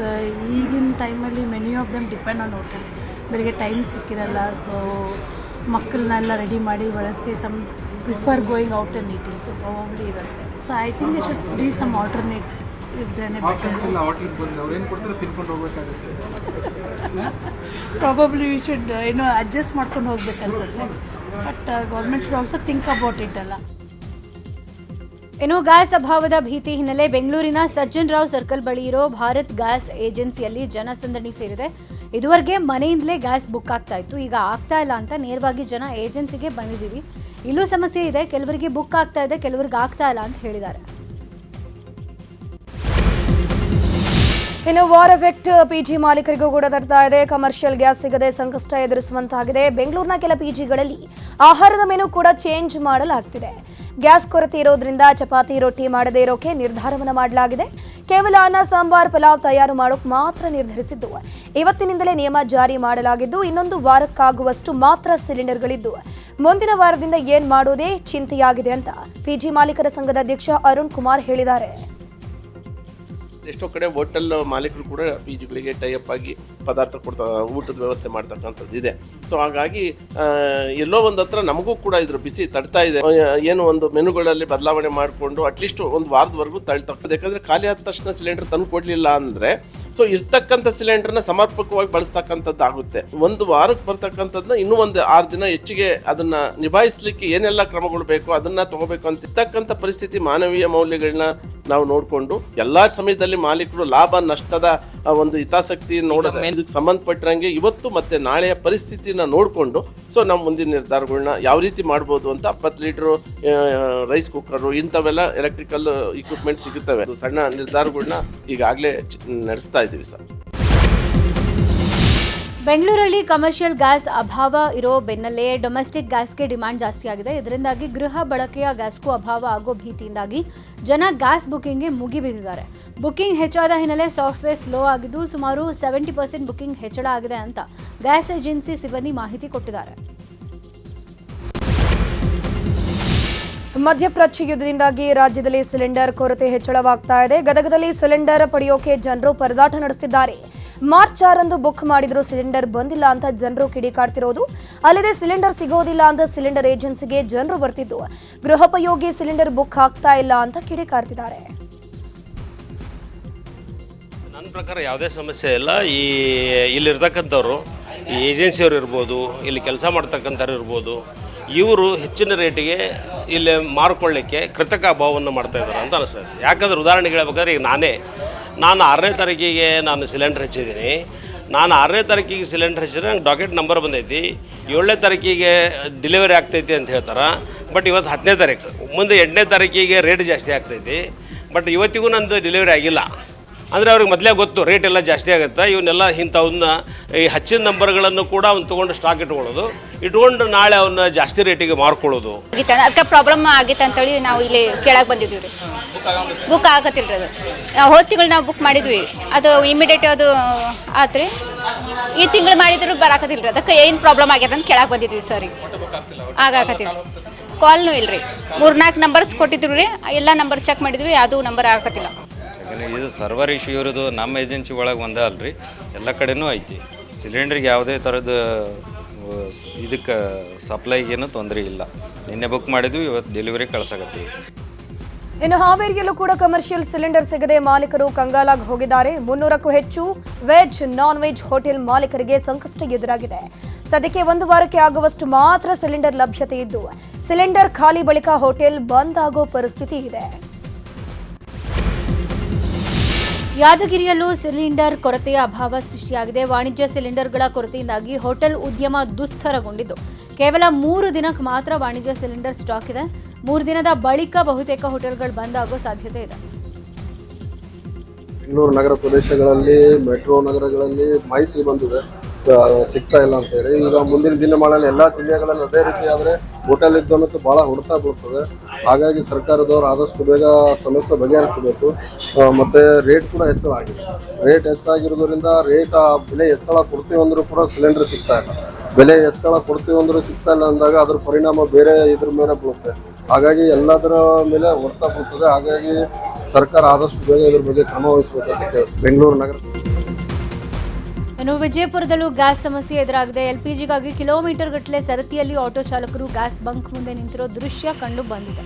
[SPEAKER 10] ಈಗಿನ ಟೈಮಲ್ಲಿ many of them depend on hotels. ಬೆಳಿಗ್ಗೆ ಟೈಮ್ ಸಿಕ್ಕಿರಲ್ಲ, ಸೊ ಮಕ್ಕಳನ್ನೆಲ್ಲ ರೆಡಿ ಮಾಡಿ ಬಳಸ್ಗೆ some prefer going out and eating. So probably ಇರುತ್ತೆ. So I think they should be some alternate ಇದ್ರೇನೆ
[SPEAKER 8] ಹೋಟ್ಲಿಗೆ ಬಂದು ಅವ್ರು ಏನು ಕೊಡ್ತಾರೆ ತಿನ್ಕೊಂಡು ಹೋಗ್ಬೇಕಾಗುತ್ತೆ.
[SPEAKER 10] ಪ್ರಾಬಬ್ಲಿ ವಿ ಶುಡ್ ಅಡ್ಜಸ್ಟ್ ಮಾಡ್ಕೊಂಡು ಹೋಗ್ಬೇಕು ಅನ್ಸುತ್ತೆ. But government should also think about it ಅಲ್ಲ.
[SPEAKER 3] ಇನ್ನು ಗ್ಯಾಸ್ ಅಭಾವದ ಭೀತಿ ಹಿನ್ನೆಲೆ ಬೆಂಗಳೂರಿನ ಸಜ್ಜನ್ ರಾವ್ ಸರ್ಕಲ್ ಬಳಿ ಇರೋ ಭಾರತ್ ಗ್ಯಾಸ್ ಏಜೆನ್ಸಿಯಲ್ಲಿ ಜನಸಂದಣಿ ಸೇರಿದೆ. ಇದುವರೆಗೆ ಮನೆಯಿಂದಲೇ ಗ್ಯಾಸ್ ಬುಕ್ ಆಗ್ತಾ ಇತ್ತು, ಈಗ ಆಗ್ತಾ ಇಲ್ಲ ಅಂತ ನೇರವಾಗಿ ಜನ ಏಜೆನ್ಸಿಗೆ ಬಂದಿದ್ದೀವಿ. ಇಲ್ಲೂ ಸಮಸ್ಯೆ ಇದೆ, ಕೆಲವರಿಗೆ ಬುಕ್ ಆಗ್ತಾ ಇದೆ, ಕೆಲವರಿಗೆ ಆಗ್ತಾ ಇಲ್ಲ ಅಂತ ಹೇಳಿದ್ದಾರೆ.
[SPEAKER 1] ಇನ್ನು ವಾರ್ ಎಫೆಕ್ಟ್ ಪಿಜಿ ಮಾಲೀಕರಿಗೂ ಕೂಡ ತಡ್ತಾ ಇದೆ. ಕಮರ್ಷಿಯಲ್ ಗ್ಯಾಸ್ ಸಿಗದೆ ಸಂಕಷ್ಟ ಎದುರಿಸುವಂತಾಗಿದೆ. ಬೆಂಗಳೂರಿನ ಕೆಲ ಪಿಜಿಗಳಲ್ಲಿ ಆಹಾರದ ಮೆನು ಕೂಡ ಚೇಂಜ್ ಮಾಡಲಾಗ್ತಿದೆ. ಗ್ಯಾಸ್ ಕೊರತೆ ಇರೋದ್ರಿಂದ ಚಪಾತಿ ರೊಟ್ಟಿ ಮಾಡದೇ ಇರೋಕೆ ನಿರ್ಧಾರವನ್ನು ಮಾಡಲಾಗಿದೆ. ಕೇವಲ ಅನ್ನ ಸಾಂಬಾರ್ ಪಲಾವ್ ತಯಾರು ಮಾಡೋಕೆ ಮಾತ್ರ ನಿರ್ಧರಿಸಿದ್ದು. ಇವತ್ತಿನಿಂದಲೇ ನಿಯಮ ಜಾರಿ ಮಾಡಲಾಗಿದ್ದು ಇನ್ನೊಂದು ವಾರಕ್ಕಾಗುವಷ್ಟು ಮಾತ್ರ ಸಿಲಿಂಡರ್ಗಳಿದ್ದು ಮುಂದಿನ ವಾರದಿಂದ ಏನ್ ಮಾಡೋದೇ ಚಿಂತೆಯಾಗಿದೆ ಅಂತ ಪಿಜಿ ಮಾಲೀಕರ ಸಂಘದ ಅಧ್ಯಕ್ಷ ಅರುಣ್ ಕುಮಾರ್ ಹೇಳಿದ್ದಾರೆ.
[SPEAKER 11] ಎಷ್ಟೋ ಕಡೆ ಹೋಟೆಲ್ ಮಾಲೀಕರು ಕೂಡ ಪಿಜಿಗಳಿಗೆ ಟೈಅಪ್ ಆಗಿ ಪದಾರ್ಥ ಊಟದ ವ್ಯವಸ್ಥೆ ಮಾಡ್ತಕ್ಕಂಥದ್ದು ಇದೆ. ಸೊ ಹಾಗಾಗಿ ಎಲ್ಲೋ ಒಂದು ಹತ್ರ ನಮಗೂ ಕೂಡ ಇದ್ರ ಬಿಸಿ ತಡ್ತಾ ಇದೆ. ಏನು ಒಂದು ಮೆನುಗಳಲ್ಲಿ ಬದಲಾವಣೆ ಮಾಡಿಕೊಂಡು ಅಟ್ಲೀಸ್ಟ್ ಒಂದು ವಾರದವರೆಗೂ ತಳ್ತಕ್ಕದ್ದು. ಯಾಕಂದರೆ ಖಾಲಿ ಆದ ತಕ್ಷಣ ಸಿಲಿಂಡರ್ ತಂದು ಕೊಡಲಿಲ್ಲ ಅಂದರೆ ಸೊ ಇರ್ತಕ್ಕಂಥ ಸಿಲಿಂಡರ್ನ ಸಮರ್ಪಕವಾಗಿ ಬಳಸ್ತಕ್ಕಂಥದ್ದು ಆಗುತ್ತೆ. ಒಂದು ವಾರಕ್ಕೆ ಬರ್ತಕ್ಕಂಥದ್ದನ್ನ ಇನ್ನೂ ಒಂದು 6 ದಿನ ಹೆಚ್ಚಿಗೆ ಅದನ್ನು ನಿಭಾಯಿಸಲಿಕ್ಕೆ ಏನೆಲ್ಲ ಕ್ರಮಗಳು ಬೇಕು ಅದನ್ನು ತಗೋಬೇಕು ಅಂತ ಇರ್ತಕ್ಕಂಥ ಪರಿಸ್ಥಿತಿ. ಮಾನವೀಯ ಮೌಲ್ಯಗಳನ್ನ ನಾವು ನೋಡಿಕೊಂಡು ಎಲ್ಲ ಸಮಯದಲ್ಲಿ ಮಾಲೀಕರು ಲಾಭ ನಷ್ಟದ ಒಂದು ಹಿತಾಸಕ್ತಿ ನೋಡೋದು. ಇದಕ್ಕೆ ಸಂಬಂಧಪಟ್ಟಂಗೆ ಇವತ್ತು ಮತ್ತೆ ನಾಳೆಯ ಪರಿಸ್ಥಿತಿನ ನೋಡಿಕೊಂಡು ಸೊ ನಾವು ಮುಂದಿನ ನಿರ್ಧಾರಗಳನ್ನ ಯಾವ ರೀತಿ ಮಾಡ್ಬೋದು ಅಂತ 20 ಲೀಟರ್ ರೈಸ್ ಕುಕ್ಕರು ಇಂಥವೆಲ್ಲ ಎಲೆಕ್ಟ್ರಿಕಲ್ ಇಕ್ವಿಪ್ಮೆಂಟ್ ಸಿಗುತ್ತವೆ. ಸಣ್ಣ ನಿರ್ಧಾರಗಳನ್ನ ಈಗಾಗಲೇ ನಡೆಸ್ತಾ ಇದ್ದೀವಿ ಸರ್.
[SPEAKER 3] ಬೆಂಗಳೂರಲ್ಲಿ ಕಮರ್ಷಿಯಲ್ ಗ್ಯಾಸ್ ಅಭಾವ ಇರೋ ಬೆನ್ನಲ್ಲೇ ಡೊಮೆಸ್ಟಿಕ್ ಗ್ಯಾಸ್ಗೆ ಡಿಮಾಂಡ್ ಜಾಸ್ತಿ ಆಗಿದೆ. ಇದರಿಂದಾಗಿ ಗೃಹ ಬಳಕೆಯ ಗ್ಯಾಸ್ಗೂ ಅಭಾವ ಆಗೋ ಭೀತಿಯಿಂದಾಗಿ ಜನ ಗ್ಯಾಸ್ ಬುಕಿಂಗ್ಗೆ ಮುಗಿಬಿದ್ದಿದ್ದಾರೆ. ಬುಕಿಂಗ್ ಹೆಚ್ಚಾದ ಹಿನ್ನೆಲೆ ಸಾಫ್ಟ್ವೇರ್ ಸ್ಲೋ ಆಗಿದ್ದು ಸುಮಾರು 70% ಬುಕಿಂಗ್ ಹೆಚ್ಚಳ ಆಗಿದೆ ಅಂತ ಗ್ಯಾಸ್ ಏಜೆನ್ಸಿ ಸಿಬ್ಬಂದಿ ಮಾಹಿತಿ ಕೊಟ್ಟಿದ್ದಾರೆ.
[SPEAKER 1] ಮಧ್ಯಪ್ರಾಚ್ಯ ಯುದ್ಧದಿಂದಾಗಿ ರಾಜ್ಯದಲ್ಲಿ ಸಿಲಿಂಡರ್ ಕೊರತೆ ಹೆಚ್ಚಳವಾಗ್ತಾ ಇದೆ. ಗದಗದಲ್ಲಿ ಸಿಲಿಂಡರ್ ಪಡೆಯೋಕೆ ಜನರು ಪರದಾಟ ನಡೆಸುತ್ತಿದ್ದಾರೆ. ಮಾರ್ಚ್ 6ರಂದು ಬುಕ್ ಮಾಡಿದ್ರು ಸಿಲಿಂಡರ್ ಬಂದಿಲ್ಲ ಅಂತ ಜನರು ಕಿಡಿಕಾಡ್ತಿರೋದು. ಅಲ್ಲದೆ ಸಿಲಿಂಡರ್ ಸಿಗೋದಿಲ್ಲ ಅಂತ ಸಿಲಿಂಡರ್ ಏಜೆನ್ಸಿಗೆ ಜನರು ಬರ್ತಿದ್ದು ಗೃಹೋಪಯೋಗಿ ಸಿಲಿಂಡರ್ ಬುಕ್ ಆಗ್ತಾ ಇಲ್ಲ ಅಂತ ಕಿಡಿಕಾಡ್ತಿದ್ದಾರೆ.
[SPEAKER 12] ನನ್ನ ಪ್ರಕಾರ ಯಾವುದೇ ಸಮಸ್ಯೆ ಇಲ್ಲ. ಇಲ್ಲಿರ್ತಕ್ಕಂಥವ್ರು ಈ ಏಜೆನ್ಸಿಯವರು ಇರ್ಬೋದು, ಇಲ್ಲಿ ಕೆಲಸ ಮಾಡ್ತಕ್ಕಂಥವ್ರು ಇರ್ಬೋದು, ಇವರು ಹೆಚ್ಚಿನ ರೇಟಿಗೆ ಇಲ್ಲಿ ಮಾರ್ಕೊಳ್ಳಿಕ್ಕೆ ಕೃತಕ ಅಭಾವವನ್ನು ಮಾಡ್ತಾ ಇದ್ದಾರೆ ಅಂತ ಅನಿಸ್ತದೆ. ಯಾಕಂದ್ರೆ ಉದಾಹರಣೆಗೆ ಹೇಳ್ಬೇಕಾದ್ರೆ ಈಗ ನಾನು 6ನೇ ತಾರೀಕಿಗೆ ನಾನು ಸಿಲಿಂಡರ್ ಹಚ್ಚಿದ್ದೀನಿ. ನಾನು 6ನೇ ತಾರೀಕಿಗೆ ಸಿಲಿಂಡರ್ ಹಚ್ಚಿದ್ರೆ ನಂಗೆ ಡಾಕೆಟ್ ನಂಬರ್ ಬಂದೈತಿ. 7ನೇ ತಾರೀಕಿಗೆ ಡೆಲಿವರಿ ಆಗ್ತೈತಿ ಅಂತ ಹೇಳ್ತಾರೆ. ಬಟ್ ಇವತ್ತು 10ನೇ ತಾರೀಕು, ಮುಂದೆ 8ನೇ ತಾರೀಕಿಗೆ ರೇಟ್ ಜಾಸ್ತಿ ಆಗ್ತೈತಿ. ಬಟ್ ಇವತ್ತಿಗೂ ನಂದು ಡೆಲಿವರಿ ಆಗಿಲ್ಲ. ಅಂದರೆ ಅವ್ರಿಗೆ ಮೊದಲೇ ಗೊತ್ತು ರೇಟ್ ಎಲ್ಲ ಜಾಸ್ತಿ ಆಗುತ್ತೆ. ಇವನ್ನೆಲ್ಲ ಇಂಥವನ್ನ ಈ ಹಚ್ಚಿದ ನಂಬರ್ಗಳನ್ನು ಕೂಡ ಅವ್ನು ತೊಗೊಂಡು ಸ್ಟಾಕ್ ಇಟ್ಕೊಂಡು ನಾಳೆ ಅವನ್ನ ಜಾಸ್ತಿ ರೇಟಿಗೆ ಮಾರ್ಕೊಳ್ಳೋದು.
[SPEAKER 13] ಅದಕ್ಕೆ ಪ್ರಾಬ್ಲಮ್ ಆಗಿತ್ತು ಅಂತೇಳಿ ನಾವು ಇಲ್ಲಿ ಕೇಳಕ್ಕೆ ಬಂದಿದ್ವಿ ರೀ. ಬುಕ್ ಆಗತ್ತಿಲ್ಲ ರೀ. ಅದು ಹೋದ ತಿಂಗಳು ನಾವು ಬುಕ್ ಮಾಡಿದ್ವಿ, ಅದು ಇಮಿಡಿಯೇಟ್ ಅದು ಆತ್ರಿ. ಈ ತಿಂಗಳು ಮಾಡಿದ್ರು ಬರಾಕತ್ತಿಲ್ಲ ರೀ. ಅದಕ್ಕೆ ಏನು ಪ್ರಾಬ್ಲಮ್ ಆಗ್ಯದ ಅಂತ ಕೇಳಕ್ಕೆ ಬಂದಿದ್ವಿ ಸರಿ. ಆಗಾಕತ್ತಿಲ್ಲ, ಕಾಲ್ನೂ ಇಲ್ಲ ರೀ. 3-4 ನಂಬರ್ಸ್ ಕೊಟ್ಟಿದ್ರು ರೀ. ಎಲ್ಲ ನಂಬರ್ ಚೆಕ್ ಮಾಡಿದ್ವಿ, ಯಾವುದೂ ನಂಬರ್ ಆಗತ್ತಿಲ್ಲ.
[SPEAKER 14] ಇದು ಸರ್ವರ್ ಇಶ್ಯೂ ಇರೋದು ನಮ್ಮ ಏಜೆನ್ಸಿ ಒಳಗೆ ಒಂದೇ ಅಲ್ರಿ, ಎಲ್ಲ ಕಡೆನೂ ಐತಿ. ಸಿಲಿಂಡ್ರಿಗೆ ಯಾವುದೇ ಥರದ ಇದಕ್ಕೆ ಸಪ್ಲೈಗೇನು ತೊಂದರೆ ಇಲ್ಲ. ನಿನ್ನೆ ಬುಕ್ ಮಾಡಿದ್ವಿ, ಇವತ್ತು ಡೆಲಿವರಿ ಕಳ್ಸಾಕತ್ತೀವಿ.
[SPEAKER 1] ಇನ್ನು ಹಾವೇರಿಯಲ್ಲೂ ಕೂಡ ಕಮರ್ಷಿಯಲ್ ಸಿಲಿಂಡರ್ ಸಿಗದೆ ಮಾಲೀಕರು ಕಂಗಾಲಾಗಿ ಹೋಗಿದ್ದಾರೆ. 300ಕ್ಕೂ ಹೆಚ್ಚು ವೆಜ್ ನಾನ್ ವೆಜ್ ಹೋಟೆಲ್ ಮಾಲೀಕರಿಗೆ ಸಂಕಷ್ಟ ಎದುರಾಗಿದೆ. ಸದ್ಯಕ್ಕೆ 1 ವಾರಕ್ಕೆ ಆಗುವಷ್ಟು ಮಾತ್ರ ಸಿಲಿಂಡರ್ ಲಭ್ಯತೆ ಇದ್ದು ಸಿಲಿಂಡರ್ ಖಾಲಿ ಬಳಿಕ ಹೋಟೆಲ್ ಬಂದ್ ಆಗೋ ಪರಿಸ್ಥಿತಿ ಇದೆ.
[SPEAKER 3] ಯಾದಗಿರಿಯಲ್ಲೂ ಸಿಲಿಂಡರ್ ಕೊರತೆಯ ಅಭಾವ ಸೃಷ್ಟಿಯಾಗಿದೆ. ವಾಣಿಜ್ಯ ಸಿಲಿಂಡರ್ಗಳ ಕೊರತೆಯಿಂದಾಗಿ ಹೋಟೆಲ್ ಉದ್ಯಮ ದುಸ್ತರಗೊಂಡಿದ್ದು ಕೇವಲ 3 ದಿನಕ್ಕೆ ಮಾತ್ರ ವಾಣಿಜ್ಯ ಸಿಲಿಂಡರ್ ಸ್ಟಾಕ್ ಇದೆ. 3 ದಿನದ ಬಳಿಕ ಬಹುತೇಕ ಹೋಟೆಲ್ಗಳು ಬಂದ್ ಆಗೋ ಸಾಧ್ಯತೆ ಇದೆ.
[SPEAKER 9] ಬೆಂಗಳೂರು ನಗರ ಪ್ರದೇಶಗಳಲ್ಲಿ, ಮೆಟ್ರೋ ನಗರಗಳಲ್ಲಿ ಮಾಹಿತಿ ಬಂದಿದೆ ಸಿಗ್ತಾ ಇಲ್ಲ ಅಂತೇಳಿ. ಈಗ ಮುಂದಿನ ದಿನಮಾನಗಳಲ್ಲಿ ಎಲ್ಲ ಜಿಲ್ಲೆಗಳಲ್ಲಿ ಅದೇ ರೀತಿ ಆದರೆ ಹೋಟೆಲ್ ಉದ್ಯಮಕ್ಕೆ ಭಾಳ ಹೊಡೆತ ಬೀಳ್ತದೆ. ಹಾಗಾಗಿ ಸರ್ಕಾರದವರು ಆದಷ್ಟು ಬೇಗ ಸಮಸ್ಯೆ ಬಗೆಹರಿಸಬೇಕು. ಮತ್ತು ರೇಟ್ ಕೂಡ ಹೆಚ್ಚಳ ಆಗಿದೆ. ರೇಟ್ ಹೆಚ್ಚಾಗಿರೋದ್ರಿಂದ ಬೆಲೆ ಹೆಚ್ಚಳ ಕೊಡ್ತೀವಿ ಅಂದರೂ ಕೂಡ ಸಿಲಿಂಡರ್ ಸಿಗ್ತಾ ಇಲ್ಲ. ಬೆಲೆ ಹೆಚ್ಚಳ ಕೊಡ್ತೀವಿ ಅಂದರೂ ಸಿಗ್ತಾ ಇಲ್ಲ ಅಂದಾಗ ಅದ್ರ ಪರಿಣಾಮ ಬೇರೆ ಇದ್ರ ಮೇಲೆ ಬೀಳುತ್ತೆ. ಹಾಗಾಗಿ ಎಲ್ಲದರ ಮೇಲೆ ಹೊಡೆತ ಬೀಳ್ತದೆ. ಹಾಗಾಗಿ ಸರ್ಕಾರ ಆದಷ್ಟು ಬೇಗ ಇದ್ರ ಬಗ್ಗೆ ಕ್ರಮ ವಹಿಸಬೇಕಂತ ಬೆಂಗಳೂರು ನಗರ.
[SPEAKER 3] ಇನ್ನು ವಿಜಯಪುರದಲ್ಲೂ ಗ್ಯಾಸ್ ಸಮಸ್ಯೆ ಎದುರಾಗಿದೆ. ಎಲ್ಪಿಜಿಗಾಗಿ ಕಿಲೋಮೀಟರ್ ಗಟ್ಟಲೆ ಸರತಿಯಲ್ಲಿ ಆಟೋ ಚಾಲಕರು ಗ್ಯಾಸ್ ಬಂಕ್ ಮುಂದೆ ನಿಂತಿರೋ ದೃಶ್ಯ ಕಂಡು ಬಂದಿದೆ.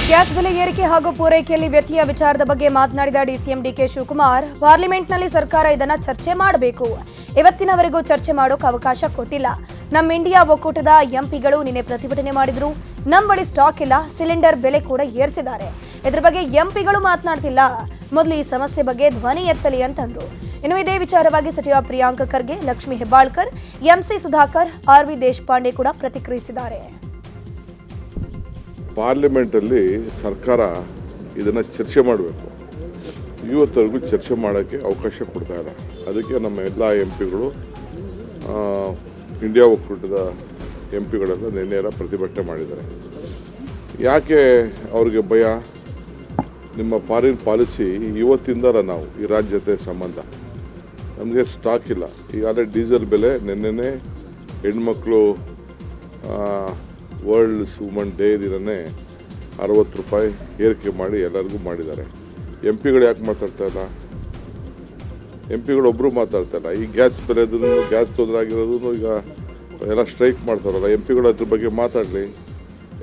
[SPEAKER 1] ಗ್ಯಾಸ್ ಬೆಲೆ ಏರಿಕೆ ಹಾಗೂ ಪೂರೈಕೆಯಲ್ಲಿ ವ್ಯತ್ಯಯ ವಿಚಾರದ ಬಗ್ಗೆ ಮಾತನಾಡಿದ ಡಿಸಿಎಂ ಡಿಕೆ ಶಿವಕುಮಾರ್, ಪಾರ್ಲಿಮೆಂಟ್ನಲ್ಲಿ ಸರ್ಕಾರ ಇದನ್ನ ಚರ್ಚೆ ಮಾಡಬೇಕು. ಇವತ್ತಿನವರೆಗೂ ಚರ್ಚೆ ಮಾಡೋಕೆ ಅವಕಾಶ ಕೊಟ್ಟಿಲ್ಲ. ನಮ್ಮ ಇಂಡಿಯಾ ಒಕ್ಕೂಟದ ಎಂಪಿಗಳು ನಿನ್ನೆ ಪ್ರತಿಭಟನೆ ಮಾಡಿದ್ರು. ನಮ್ಮ ಬಳಿ ಸ್ಟಾಕ್ ಇಲ್ಲ, ಸಿಲಿಂಡರ್ ಬೆಲೆ ಕೂಡ ಏರಿಸಿದ್ದಾರೆ. ಇದ್ರ ಬಗ್ಗೆ ಎಂಪಿಗಳು ಮಾತನಾಡ್ತಿಲ್ಲ. ಮೊದಲು ಈ ಸಮಸ್ಯೆ ಬಗ್ಗೆ ಧ್ವನಿ ಎತ್ತಲಿ ಅಂತಂದ್ರು. ಇನ್ನು ಇದೇ ವಿಚಾರವಾಗಿ ಸಚಿವ ಪ್ರಿಯಾಂಕ್ ಖರ್ಗೆ, ಲಕ್ಷ್ಮೀ ಹೆಬ್ಬಾಳ್ಕರ್, ಎಂಸಿ ಸುಧಾಕರ್, ಆರ್ವಿ ದೇಶಪಾಂಡೆ ಕೂಡ ಪ್ರತಿಕ್ರಿಯಿಸಿದ್ದಾರೆ.
[SPEAKER 15] ಪಾರ್ಲಿಮೆಂಟಲ್ಲಿ ಸರ್ಕಾರ ಇದನ್ನು ಚರ್ಚೆ ಮಾಡಬೇಕು. ಇವತ್ತರೆಗೂ ಚರ್ಚೆ ಮಾಡೋಕ್ಕೆ ಅವಕಾಶ ಕೊಡ್ತಾ ಇಲ್ಲ. ಅದಕ್ಕೆ ನಮ್ಮ ಎಲ್ಲ ಎಂಪಿಗಳು, ಇಂಡಿಯಾ ಒಕ್ಕೂಟದ ಎಂಪಿಗಳೆಲ್ಲ ನಿನ್ನೆಲ್ಲ ಪ್ರತಿಭಟನೆ ಮಾಡಿದ್ದಾರೆ. ಯಾಕೆ ಅವ್ರಿಗೆ ಭಯ? ನಿಮ್ಮ ಫಾರಿನ್ ಪಾಲಿಸಿ ಇವತ್ತಿಂದಲ್ಲ ನಾವು ಈ ರಾಜ್ಯತೆ ಸಂಬಂಧ. ನಮಗೆ ಸ್ಟಾಕ್ ಇಲ್ಲ. ಈಗಾಗಲೇ ಡೀಸೆಲ್ ಬೆಲೆ ನಿನ್ನೆನೇ ಹೆಣ್ಮಕ್ಳು ವರ್ಲ್ಡ್ ವುಮನ್ ಡೇ ದಿನನೇ 60 ರೂಪಾಯಿ ಏರಿಕೆ ಮಾಡಿ ಎಲ್ಲರಿಗೂ ಮಾಡಿದ್ದಾರೆ. ಎಂಪಿಗಳು ಯಾಕೆ ಮಾತಾಡ್ತಾ ಇಲ್ಲ? ಎಂಪಿಗಳು ಒಬ್ಬರು ಮಾತಾಡ್ತಾ ಇಲ್ಲ. ಈ ಗ್ಯಾಸ್ ಬೆಲೆದು, ಗ್ಯಾಸ್ ತೊಂದರೆ ಆಗಿರೋದು ಈಗ ಎಲ್ಲ ಸ್ಟ್ರೈಕ್ ಮಾಡ್ತಾರಲ್ಲ, ಎಂಪಿಗಳು ಅದ್ರ ಬಗ್ಗೆ ಮಾತಾಡಲಿ.